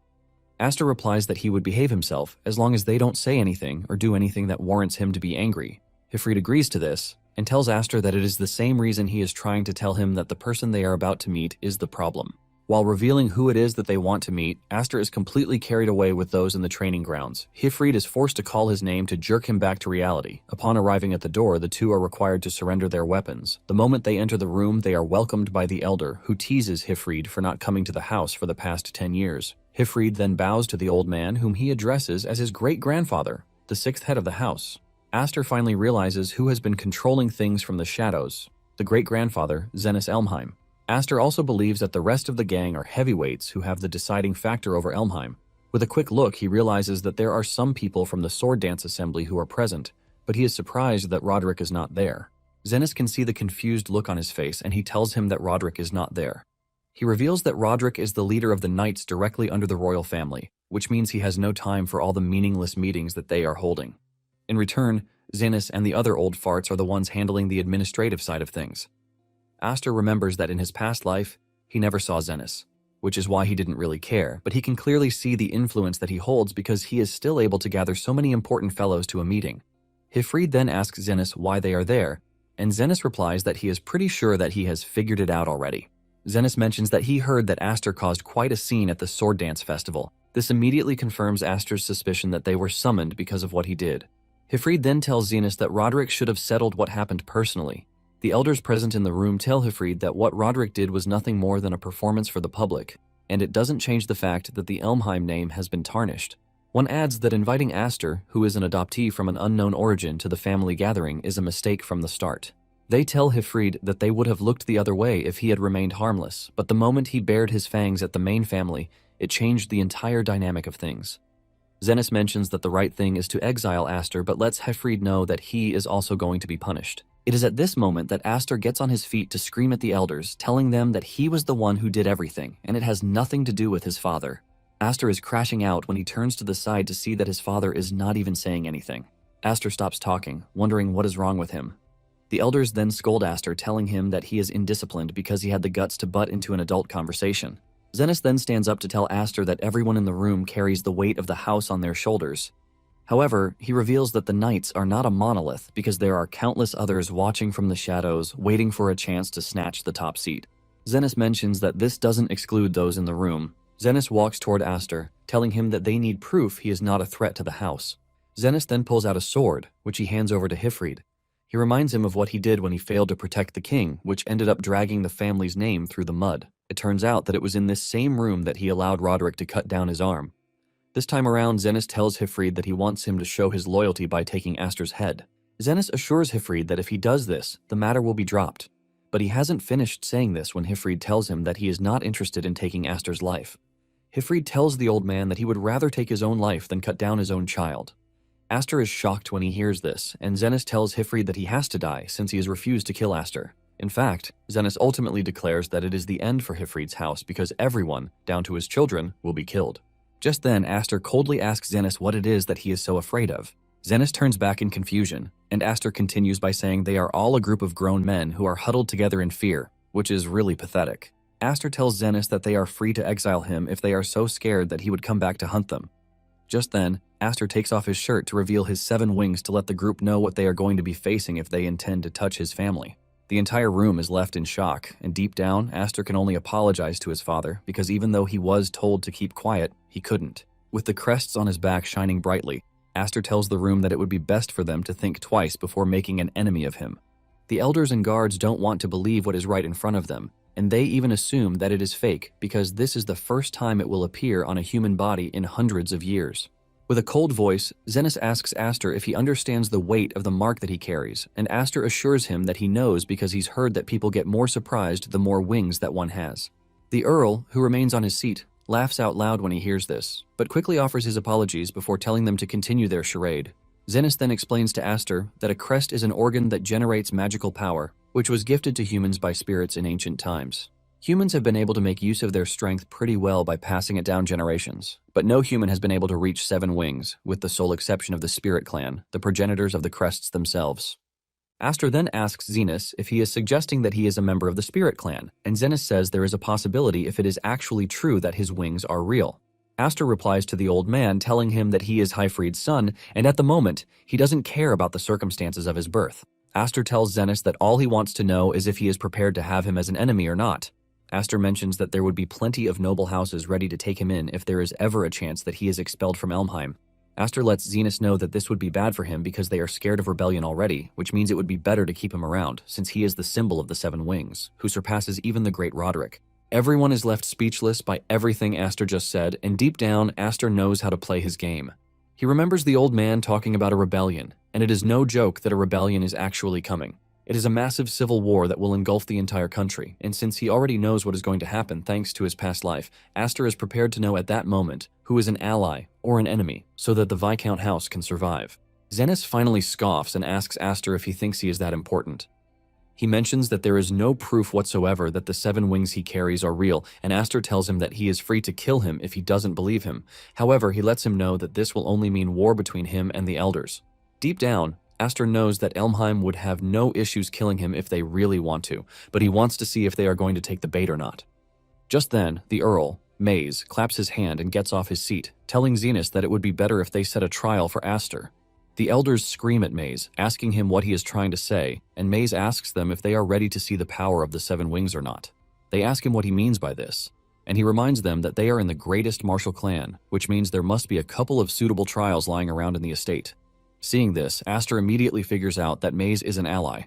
Aster replies that he would behave himself as long as they don't say anything or do anything that warrants him to be angry. Hifrid agrees to this and tells Aster that it is the same reason he is trying to tell him that the person they are about to meet is the problem. While revealing who it is that they want to meet, Aster is completely carried away with those in the training grounds. Hifrid is forced to call his name to jerk him back to reality. Upon arriving at the door, the two are required to surrender their weapons. The moment they enter the room, they are welcomed by the elder, who teases Hifrid for not coming to the house for the past 10 years. Hifrid then bows to the old man, whom he addresses as his great-grandfather, the 6th head of the house. Aster finally realizes who has been controlling things from the shadows, the great-grandfather, Zenith Elmheim. Aster also believes that the rest of the gang are heavyweights who have the deciding factor over Elmheim. With a quick look, he realizes that there are some people from the sword dance assembly who are present, but he is surprised that Rodrik is not there. Zenith can see the confused look on his face, and he tells him that Rodrik is not there. He reveals that Rodrik is the leader of the knights directly under the royal family, which means he has no time for all the meaningless meetings that they are holding. In return, Zenith and the other old farts are the ones handling the administrative side of things. Aster remembers that in his past life, he never saw Zenith, which is why he didn't really care, but he can clearly see the influence that he holds because he is still able to gather so many important fellows to a meeting. Hifrid then asks Zenith why they are there, and Zenith replies that he is pretty sure that he has figured it out already. Zenith mentions that he heard that Aster caused quite a scene at the sword dance festival. This immediately confirms Aster's suspicion that they were summoned because of what he did. Hifrid then tells Zenith that Rodrik should have settled what happened personally. The elders present in the room tell Hifrid that what Rodrik did was nothing more than a performance for the public, and it doesn't change the fact that the Elmheim name has been tarnished. One adds that inviting Aster, who is an adoptee from an unknown origin, to the family gathering is a mistake from the start. They tell Hifrid that they would have looked the other way if he had remained harmless, but the moment he bared his fangs at the main family, it changed the entire dynamic of things. Zenith mentions that the right thing is to exile Aster, but lets Hifrid know that he is also going to be punished. It is at this moment that Aster gets on his feet to scream at the elders, telling them that he was the one who did everything, and it has nothing to do with his father. Aster is crashing out when he turns to the side to see that his father is not even saying anything. Aster stops talking, wondering what is wrong with him. The elders then scold Aster, telling him that he is indisciplined because he had the guts to butt into an adult conversation. Zenith then stands up to tell Aster that everyone in the room carries the weight of the house on their shoulders. However, he reveals that the knights are not a monolith because there are countless others watching from the shadows, waiting for a chance to snatch the top seat. Zenith mentions that this doesn't exclude those in the room. Zenith walks toward Aster, telling him that they need proof he is not a threat to the house. Zenith then pulls out a sword, which he hands over to Hifrid. He reminds him of what he did when he failed to protect the king, which ended up dragging the family's name through the mud. It turns out that it was in this same room that he allowed Rodrik to cut down his arm. This time around, Zenith tells Hifrid that he wants him to show his loyalty by taking Aster's head. Zenith assures Hifrid that if he does this, the matter will be dropped. But he hasn't finished saying this when Hifrid tells him that he is not interested in taking Aster's life. Hifrid tells the old man that he would rather take his own life than cut down his own child. Aster is shocked when he hears this, and Zenith tells Hifrid that he has to die since he has refused to kill Aster. In fact, Zenith ultimately declares that it is the end for Hifrid's house because everyone, down to his children, will be killed. Just then, Aster coldly asks Zenith what it is that he is so afraid of. Zenith turns back in confusion, and Aster continues by saying they are all a group of grown men who are huddled together in fear, which is really pathetic. Aster tells Zenith that they are free to exile him if they are so scared that he would come back to hunt them. Just then, Aster takes off his shirt to reveal his 7 wings to let the group know what they are going to be facing if they intend to touch his family. The entire room is left in shock, and deep down, Aster can only apologize to his father because even though he was told to keep quiet, he couldn't. With the crests on his back shining brightly, Aster tells the room that it would be best for them to think twice before making an enemy of him. The elders and guards don't want to believe what is right in front of them, and they even assume that it is fake because this is the first time it will appear on a human body in hundreds of years. With a cold voice, Zenith asks Aster if he understands the weight of the mark that he carries, and Aster assures him that he knows because he's heard that people get more surprised the more wings that one has. The Earl, who remains on his seat, laughs out loud when he hears this, but quickly offers his apologies before telling them to continue their charade. Zenith then explains to Aster that a crest is an organ that generates magical power, which was gifted to humans by spirits in ancient times. Humans have been able to make use of their strength pretty well by passing it down generations, but no human has been able to reach 7 wings, with the sole exception of the Spirit Clan, the progenitors of the crests themselves. Aster then asks Zenith if he is suggesting that he is a member of the Spirit Clan, and Zenith says there is a possibility if it is actually true that his wings are real. Aster replies to the old man, telling him that he is Hifrid's son, and at the moment, he doesn't care about the circumstances of his birth. Aster tells Zenith that all he wants to know is if he is prepared to have him as an enemy or not. Aster mentions that there would be plenty of noble houses ready to take him in if there is ever a chance that he is expelled from Elmheim. Aster lets Zenith know that this would be bad for him because they are scared of rebellion already, which means it would be better to keep him around, since he is the symbol of the 7 wings, who surpasses even the great Rodrik. Everyone is left speechless by everything Aster just said, and deep down, Aster knows how to play his game. He remembers the old man talking about a rebellion, and it is no joke that a rebellion is actually coming. It is a massive civil war that will engulf the entire country, and since he already knows what is going to happen thanks to his past life, Aster is prepared to know at that moment who is an ally or an enemy so that the Viscount house can survive. Zenith finally scoffs and asks Aster if he thinks he is that important. He mentions that there is no proof whatsoever that the 7 wings he carries are real, and Aster tells him that he is free to kill him if he doesn't believe him. However, he lets him know that this will only mean war between him and the elders. Deep down, Aster knows that Elmheim would have no issues killing him if they really want to, but he wants to see if they are going to take the bait or not. Just then, the Earl, Maze, claps his hand and gets off his seat, telling Zenith that it would be better if they set a trial for Aster. The elders scream at Maze, asking him what he is trying to say, and Maze asks them if they are ready to see the power of the 7 wings or not. They ask him what he means by this, and he reminds them that they are in the greatest martial clan, which means there must be a couple of suitable trials lying around in the estate. Seeing this, Aster immediately figures out that Maze is an ally.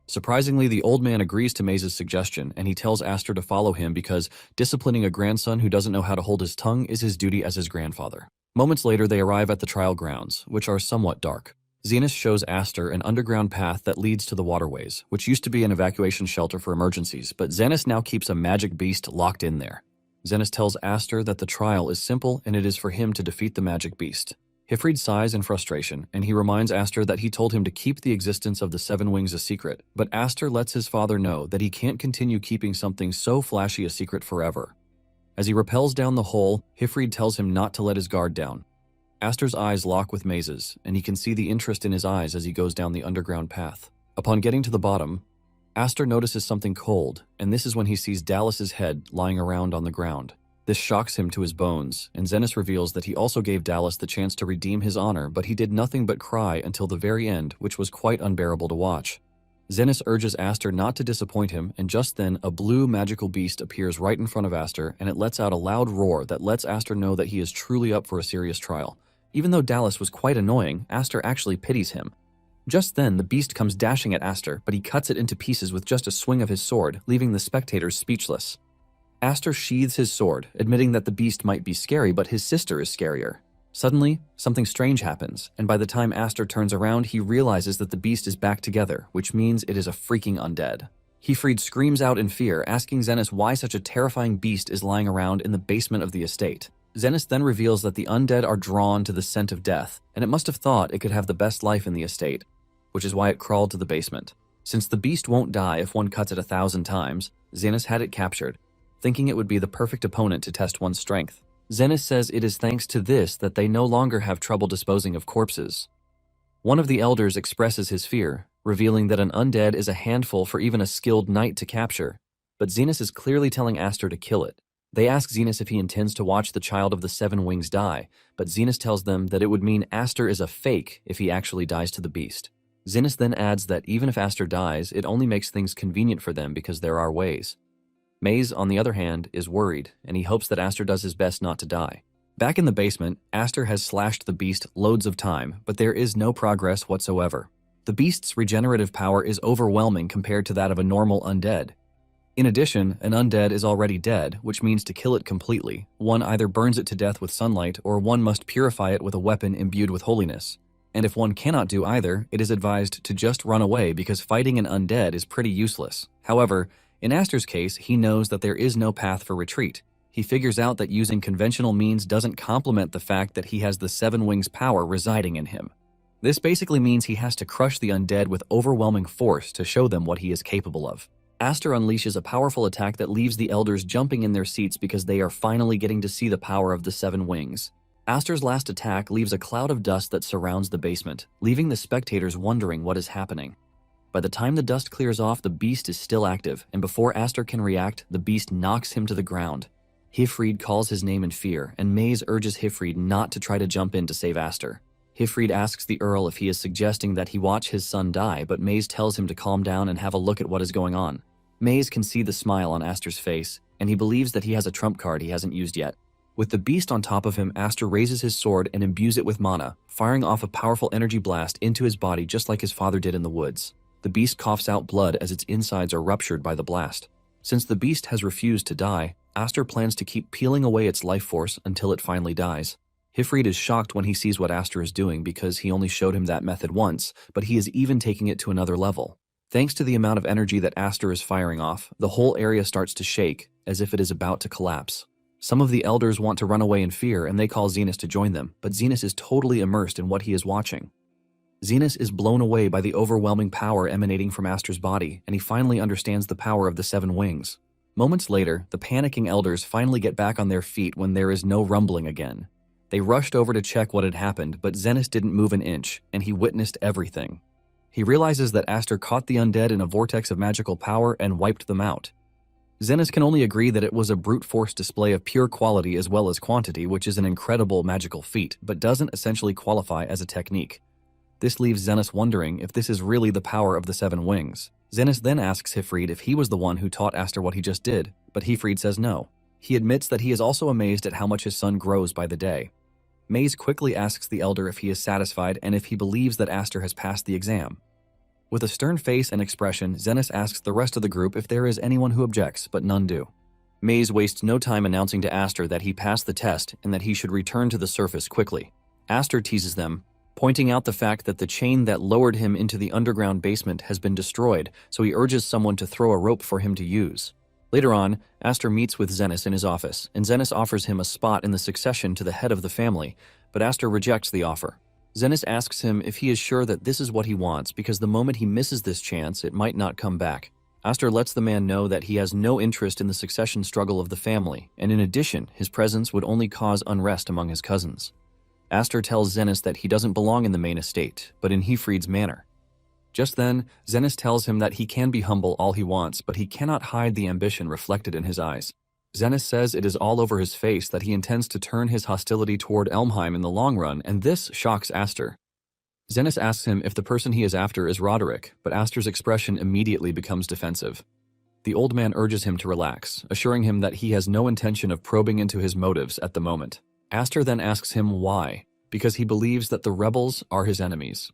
Surprisingly, the old man agrees to Maze's suggestion, and he tells Aster to follow him because disciplining a grandson who doesn't know how to hold his tongue is his duty as his grandfather. Moments later, they arrive at the trial grounds, which are somewhat dark. Zenith shows Aster an underground path that leads to the waterways, which used to be an evacuation shelter for emergencies, but Zenith now keeps a magic beast locked in there. Zenith tells Aster that the trial is simple and it is for him to defeat the magic beast. Hifrid sighs in frustration, and he reminds Aster that he told him to keep the existence of the 7 wings a secret, but Aster lets his father know that he can't continue keeping something so flashy a secret forever. As he rappels down the hole, Hifrid tells him not to let his guard down. Aster's eyes lock with Maze's, and he can see the interest in his eyes as he goes down the underground path. Upon getting to the bottom, Aster notices something cold, and this is when he sees Dallas's head lying around on the ground. This shocks him to his bones, and Zenith reveals that he also gave Dallas the chance to redeem his honor, but he did nothing but cry until the very end, which was quite unbearable to watch. Zenith urges Aster not to disappoint him, and just then a blue magical beast appears right in front of Aster, and it lets out a loud roar that lets Aster know that he is truly up for a serious trial. Even though Dallas was quite annoying, Aster actually pities him. Just then, the beast comes dashing at Aster, but he cuts it into pieces with just a swing of his sword, leaving the spectators speechless. Aster sheathes his sword, admitting that the beast might be scary, but his sister is scarier. Suddenly, something strange happens, and by the time Aster turns around, he realizes that the beast is back together, which means it is a freaking undead. Hefried screams out in fear, asking Zenith why such a terrifying beast is lying around in the basement of the estate. Zenith then reveals that the undead are drawn to the scent of death, and it must have thought it could have the best life in the estate, which is why it crawled to the basement. Since the beast won't die if one cuts it 1,000 times, Zenith had it captured, thinking it would be the perfect opponent to test one's strength. Zenith says it is thanks to this that they no longer have trouble disposing of corpses. One of the elders expresses his fear, revealing that an undead is a handful for even a skilled knight to capture, but Zenith is clearly telling Aster to kill it. They ask Zenith if he intends to watch the child of the Seven Wings die, but Zenith tells them that it would mean Aster is a fake if he actually dies to the beast. Zenith then adds that even if Aster dies, it only makes things convenient for them because there are ways. Maze, on the other hand, is worried, and he hopes that Aster does his best not to die. Back in the basement, Aster has slashed the beast loads of time, but there is no progress whatsoever. The beast's regenerative power is overwhelming compared to that of a normal undead. In addition, an undead is already dead, which means to kill it completely, one either burns it to death with sunlight or one must purify it with a weapon imbued with holiness. And if one cannot do either, it is advised to just run away because fighting an undead is pretty useless. However, in Aster's case, he knows that there is no path for retreat. He figures out that using conventional means doesn't complement the fact that he has the Seven Wings power residing in him. This basically means he has to crush the undead with overwhelming force to show them what he is capable of. Aster unleashes a powerful attack that leaves the elders jumping in their seats because they are finally getting to see the power of the Seven Wings. Aster's last attack leaves a cloud of dust that surrounds the basement, leaving the spectators wondering what is happening. By the time the dust clears off, the beast is still active, and before Aster can react, the beast knocks him to the ground. Hefried calls his name in fear, and Maze urges Hefried not to try to jump in to save Aster. Hefried asks the Earl if he is suggesting that he watch his son die, but Maze tells him to calm down and have a look at what is going on. Maze can see the smile on Aster's face, and he believes that he has a trump card he hasn't used yet. With the beast on top of him, Aster raises his sword and imbues it with mana, firing off a powerful energy blast into his body just like his father did in the woods. The beast coughs out blood as its insides are ruptured by the blast. Since the beast has refused to die, Aster plans to keep peeling away its life force until it finally dies. Hefried is shocked when he sees what Aster is doing because he only showed him that method once, but he is even taking it to another level. Thanks to the amount of energy that Aster is firing off, the whole area starts to shake, as if it is about to collapse. Some of the elders want to run away in fear, and they call Zenith to join them, but Zenith is totally immersed in what he is watching. Zenith is blown away by the overwhelming power emanating from Aster's body, and he finally understands the power of the Seven Wings. Moments later, the panicking elders finally get back on their feet when there is no rumbling again. They rushed over to check what had happened, but Zenith didn't move an inch, and he witnessed everything. He realizes that Aster caught the undead in a vortex of magical power and wiped them out. Zenith can only agree that it was a brute force display of pure quality as well as quantity, which is an incredible magical feat, but doesn't essentially qualify as a technique. This leaves Zenith wondering if this is really the power of the Seven Wings. Zenith then asks Hefried if he was the one who taught Aster what he just did, but Hefried says no. He admits that he is also amazed at how much his son grows by the day. Maze quickly asks the elder if he is satisfied and if he believes that Aster has passed the exam. With a stern face and expression, Zenith asks the rest of the group if there is anyone who objects, but none do. Maze wastes no time announcing to Aster that he passed the test and that he should return to the surface quickly. Aster teases them, pointing out the fact that the chain that lowered him into the underground basement has been destroyed, so he urges someone to throw a rope for him to use. Later on, Aster meets with Zenith in his office, and Zenith offers him a spot in the succession to the head of the family, but Aster rejects the offer. Zenith asks him if he is sure that this is what he wants because the moment he misses this chance, it might not come back. Aster lets the man know that he has no interest in the succession struggle of the family, and in addition, his presence would only cause unrest among his cousins. Aster tells Zenith that he doesn't belong in the main estate, but in Hefried's manor. Just then, Zenith tells him that he can be humble all he wants, but he cannot hide the ambition reflected in his eyes. Zenith says it is all over his face that he intends to turn his hostility toward Elmheim in the long run, and this shocks Aster. Zenith asks him if the person he is after is Rodrik, but Aster's expression immediately becomes defensive. The old man urges him to relax, assuring him that he has no intention of probing into his motives at the moment. Aster then asks him why, because he believes that the rebels are his enemies.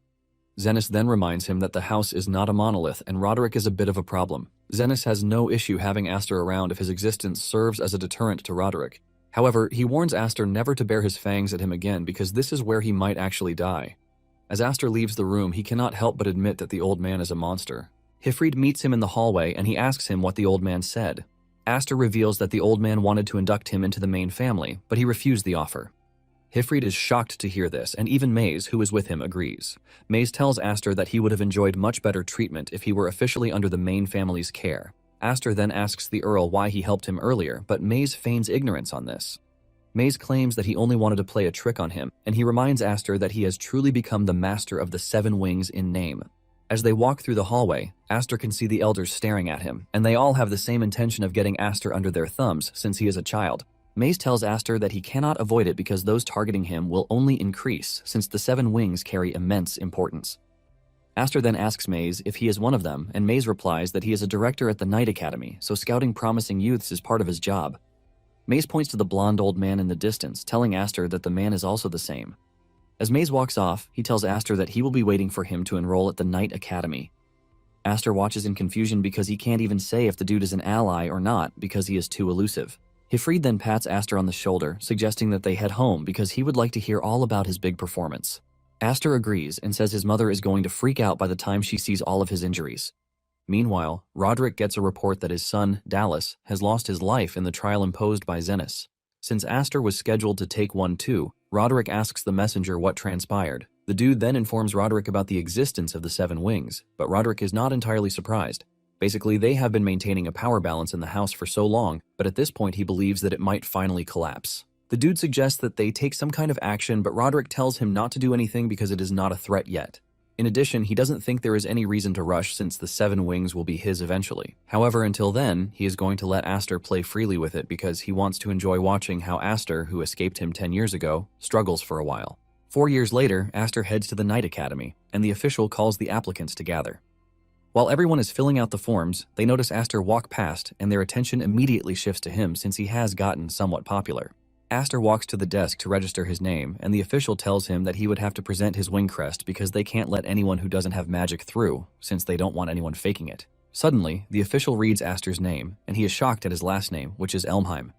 Zenith then reminds him that the house is not a monolith and Rodrik is a bit of a problem. Zenith has no issue having Aster around if his existence serves as a deterrent to Rodrik. However, he warns Aster never to bare his fangs at him again because this is where he might actually die. As Aster leaves the room, he cannot help but admit that the old man is a monster. Hifrid meets him in the hallway and he asks him what the old man said. Aster reveals that the old man wanted to induct him into the main family, but he refused the offer. Hifrid is shocked to hear this, and even Maze, who is with him, agrees. Maze tells Aster that he would have enjoyed much better treatment if he were officially under the main family's care. Aster then asks the Earl why he helped him earlier, but Maze feigns ignorance on this. Maze claims that he only wanted to play a trick on him, and he reminds Aster that he has truly become the master of the 7 wings in name. As they walk through the hallway, Aster can see the elders staring at him, and they all have the same intention of getting Aster under their thumbs since he is a child. Maze tells Aster that he cannot avoid it because those targeting him will only increase since the 7 wings carry immense importance. Aster then asks Maze if he is one of them, and Maze replies that he is a director at the Night Academy, so scouting promising youths is part of his job. Maze points to the blonde old man in the distance, telling Aster that the man is also the same. As Maze walks off, he tells Aster that he will be waiting for him to enroll at the Night Academy. Aster watches in confusion because he can't even say if the dude is an ally or not because he is too elusive. Hifrid then pats Aster on the shoulder, suggesting that they head home because he would like to hear all about his big performance. Aster agrees and says his mother is going to freak out by the time she sees all of his injuries. Meanwhile, Rodrik gets a report that his son, Dallas, has lost his life in the trial imposed by Zenith. Since Aster was scheduled to take one too, Rodrik asks the messenger what transpired. The dude then informs Rodrik about the existence of the 7 wings, but Rodrik is not entirely surprised. Basically, they have been maintaining a power balance in the house for so long, but at this point he believes that it might finally collapse. The dude suggests that they take some kind of action, but Rodrik tells him not to do anything because it is not a threat yet. In addition, he doesn't think there is any reason to rush since the 7 wings will be his eventually. However, until then, he is going to let Aster play freely with it because he wants to enjoy watching how Aster, who escaped him 10 years ago, struggles for a while. 4 years later, Aster heads to the Night Academy, and the official calls the applicants to gather. While everyone is filling out the forms, they notice Aster walk past, and their attention immediately shifts to him since he has gotten somewhat popular. Aster walks to the desk to register his name, and the official tells him that he would have to present his wing crest because they can't let anyone who doesn't have magic through, since they don't want anyone faking it. Suddenly, the official reads Aster's name, and he is shocked at his last name, which is Elmheim.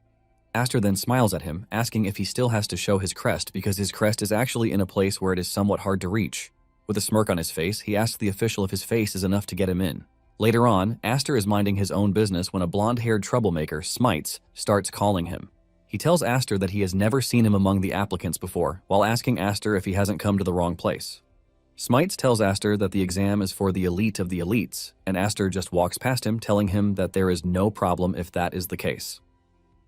Aster then smiles at him, asking if he still has to show his crest because his crest is actually in a place where it is somewhat hard to reach. With a smirk on his face, he asks the official if his face is enough to get him in. Later on, Aster is minding his own business when a blonde-haired troublemaker, Smites, starts calling him. He tells Aster that he has never seen him among the applicants before, while asking Aster if he hasn't come to the wrong place. Smites tells Aster that the exam is for the elite of the elites, and Aster just walks past him, telling him that there is no problem if that is the case.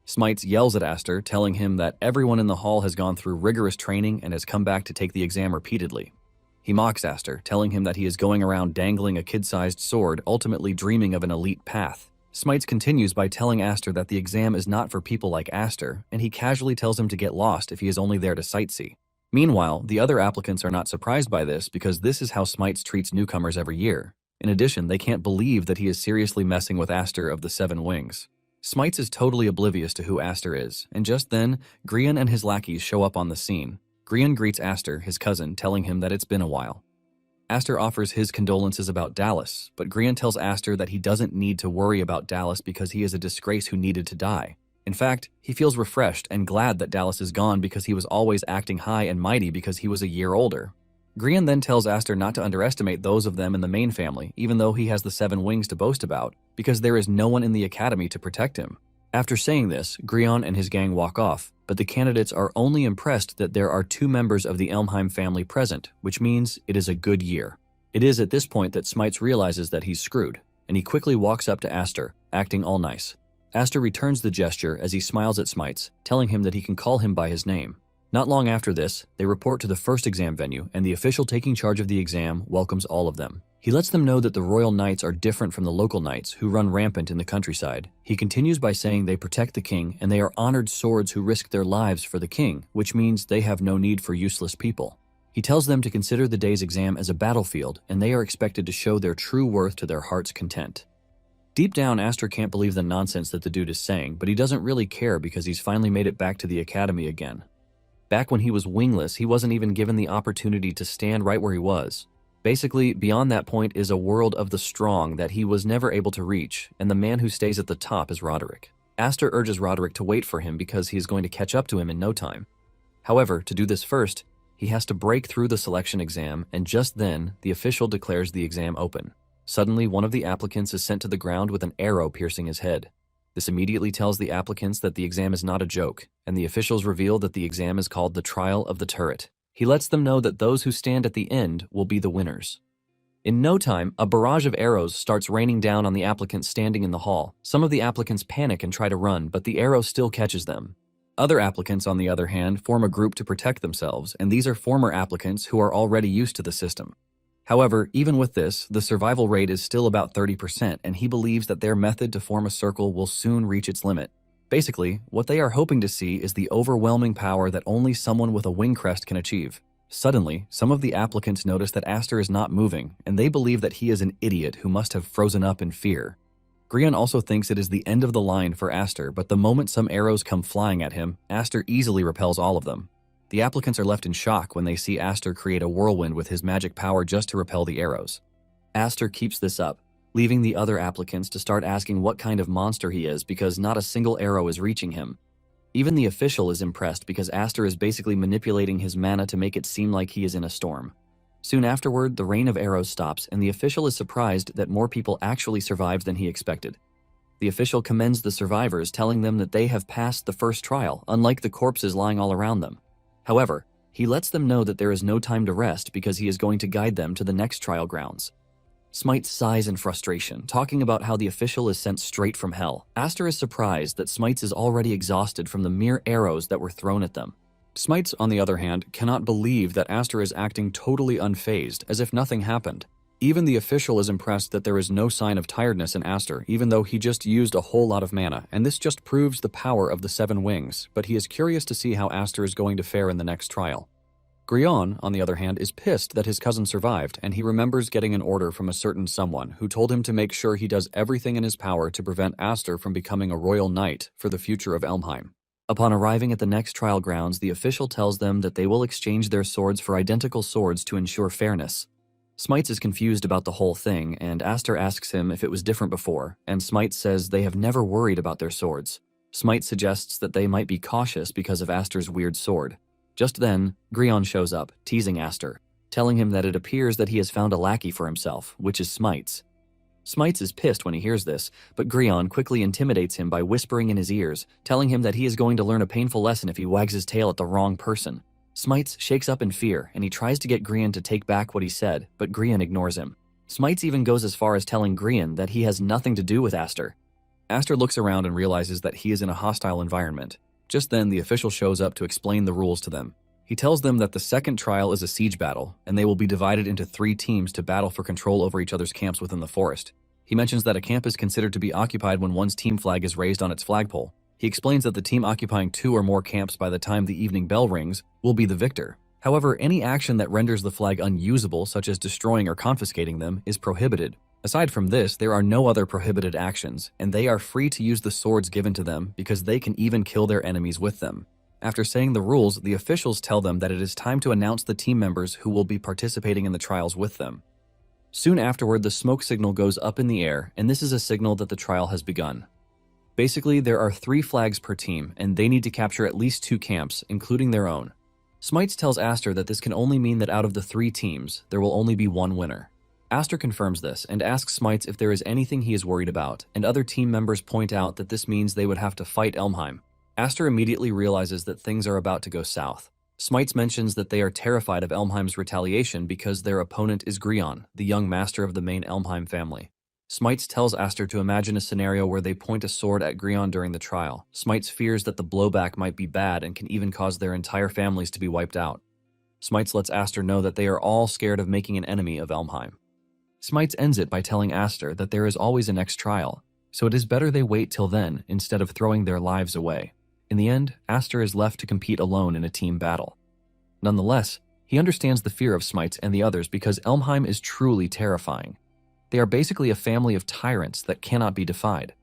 Smites yells at Aster, telling him that everyone in the hall has gone through rigorous training and has come back to take the exam repeatedly. He mocks Aster, telling him that he is going around dangling a kid-sized sword, ultimately dreaming of an elite path. Smites continues by telling Aster that the exam is not for people like Aster, and he casually tells him to get lost if he is only there to sightsee. Meanwhile, the other applicants are not surprised by this because this is how Smites treats newcomers every year. In addition, they can't believe that he is seriously messing with Aster of the 7 wings. Smites is totally oblivious to who Aster is, and just then, Grian and his lackeys show up on the scene. Grian greets Aster, his cousin, telling him that it's been a while. Aster offers his condolences about Dallas, but Grian tells Aster that he doesn't need to worry about Dallas because he is a disgrace who needed to die. In fact, he feels refreshed and glad that Dallas is gone because he was always acting high and mighty because he was a year older. Grian then tells Aster not to underestimate those of them in the main family, even though he has the 7 wings to boast about, because there is no one in the academy to protect him. After saying this, Grian and his gang walk off, but the candidates are only impressed that there are 2 members of the Elmheim family present, which means it is a good year. It is at this point that Smites realizes that he's screwed, and he quickly walks up to Aster, acting all nice. Aster returns the gesture as he smiles at Smites, telling him that he can call him by his name. Not long after this, they report to the first exam venue, and the official taking charge of the exam welcomes all of them. He lets them know that the royal knights are different from the local knights who run rampant in the countryside. He continues by saying they protect the king and they are honored swords who risk their lives for the king, which means they have no need for useless people. He tells them to consider the day's exam as a battlefield, and they are expected to show their true worth to their heart's content. Deep down, Aster can't believe the nonsense that the dude is saying, but he doesn't really care because he's finally made it back to the academy again. Back when he was wingless, he wasn't even given the opportunity to stand right where he was. Basically, beyond that point is a world of the strong that he was never able to reach, and the man who stays at the top is Rodrik. Aster urges Rodrik to wait for him because he is going to catch up to him in no time. However, to do this first, he has to break through the selection exam, and just then, the official declares the exam open. Suddenly, one of the applicants is sent to the ground with an arrow piercing his head. This immediately tells the applicants that the exam is not a joke, and the officials reveal that the exam is called the Trial of the Turret. He lets them know that those who stand at the end will be the winners. In no time, a barrage of arrows starts raining down on the applicants standing in the hall. Some of the applicants panic and try to run, but the arrow still catches them. Other applicants, on the other hand, form a group to protect themselves, and these are former applicants who are already used to the system. However, even with this, the survival rate is still about 30%, and he believes that their method to form a circle will soon reach its limit. Basically, what they are hoping to see is the overwhelming power that only someone with a wing crest can achieve. Suddenly, some of the applicants notice that Aster is not moving, and they believe that he is an idiot who must have frozen up in fear. Grion also thinks it is the end of the line for Aster, but the moment some arrows come flying at him, Aster easily repels all of them. The applicants are left in shock when they see Aster create a whirlwind with his magic power just to repel the arrows. Aster keeps this up, leaving the other applicants to start asking what kind of monster he is because not a single arrow is reaching him. Even the official is impressed because Aster is basically manipulating his mana to make it seem like he is in a storm. Soon afterward, the rain of arrows stops, and the official is surprised that more people actually survived than he expected. The official commends the survivors, telling them that they have passed the first trial, unlike the corpses lying all around them. However, he lets them know that there is no time to rest because he is going to guide them to the next trial grounds. Smite sighs in frustration, talking about how the official is sent straight from hell. Aster is surprised that Smites is already exhausted from the mere arrows that were thrown at them. Smites, on the other hand, cannot believe that Aster is acting totally unfazed, as if nothing happened. Even the official is impressed that there is no sign of tiredness in Aster, even though he just used a whole lot of mana, and this just proves the power of the 7 wings, but he is curious to see how Aster is going to fare in the next trial. Grion, on the other hand, is pissed that his cousin survived, and he remembers getting an order from a certain someone who told him to make sure he does everything in his power to prevent Aster from becoming a royal knight for the future of Elmheim. Upon arriving at the next trial grounds, the official tells them that they will exchange their swords for identical swords to ensure fairness. Smites is confused about the whole thing, and Aster asks him if it was different before, and Smite says they have never worried about their swords. Smite suggests that they might be cautious because of Aster's weird sword. Just then, Grion shows up, teasing Aster, telling him that it appears that he has found a lackey for himself, which is Smites. Smites is pissed when he hears this, but Grion quickly intimidates him by whispering in his ears, telling him that he is going to learn a painful lesson if he wags his tail at the wrong person. Smites shakes up in fear, and he tries to get Grion to take back what he said, but Grion ignores him. Smites even goes as far as telling Grion that he has nothing to do with Aster. Aster looks around and realizes that he is in a hostile environment. Just then, the official shows up to explain the rules to them. He tells them that the second trial is a siege battle, and they will be divided into 3 teams to battle for control over each other's camps within the forest. He mentions that a camp is considered to be occupied when one's team flag is raised on its flagpole. He explains that the team occupying 2 or more camps by the time the evening bell rings will be the victor. However, any action that renders the flag unusable, such as destroying or confiscating them, is prohibited. Aside from this, there are no other prohibited actions, and they are free to use the swords given to them because they can even kill their enemies with them. After saying the rules, the officials tell them that it is time to announce the team members who will be participating in the trials with them. Soon afterward, the smoke signal goes up in the air, and this is a signal that the trial has begun. Basically, there are 3 flags per team, and they need to capture at least 2 camps, including their own. Smites tells Aster that this can only mean that out of the 3 teams, there will only be 1 winner. Aster confirms this and asks Smites if there is anything he is worried about, and other team members point out that this means they would have to fight Elmheim. Aster immediately realizes that things are about to go south. Smites mentions that they are terrified of Elmheim's retaliation because their opponent is Grion, the young master of the main Elmheim family. Smites tells Aster to imagine a scenario where they point a sword at Grion during the trial. Smites fears that the blowback might be bad and can even cause their entire families to be wiped out. Smites lets Aster know that they are all scared of making an enemy of Elmheim. Smites ends it by telling Aster that there is always a next trial, so it is better they wait till then instead of throwing their lives away. In the end, Aster is left to compete alone in a team battle. Nonetheless, he understands the fear of Smites and the others because Elmheim is truly terrifying. They are basically a family of tyrants that cannot be defied.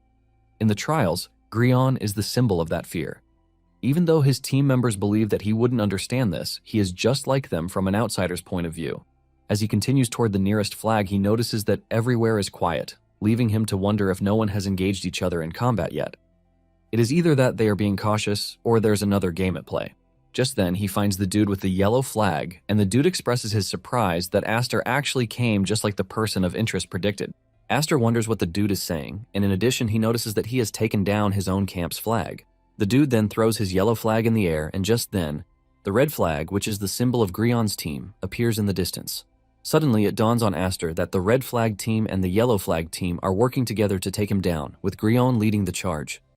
In the trials, Grion is the symbol of that fear. Even though his team members believe that he wouldn't understand this, he is just like them from an outsider's point of view. As he continues toward the nearest flag, he notices that everywhere is quiet, leaving him to wonder if no one has engaged each other in combat yet. It is either that they are being cautious, or there's another game at play. Just then, he finds the dude with the yellow flag, and the dude expresses his surprise that Aster actually came just like the person of interest predicted. Aster wonders what the dude is saying, and in addition, he notices that he has taken down his own camp's flag. The dude then throws his yellow flag in the air, and just then, the red flag, which is the symbol of Grion's team, appears in the distance. Suddenly, it dawns on Aster that the red flag team and the yellow flag team are working together to take him down, with Grion leading the charge.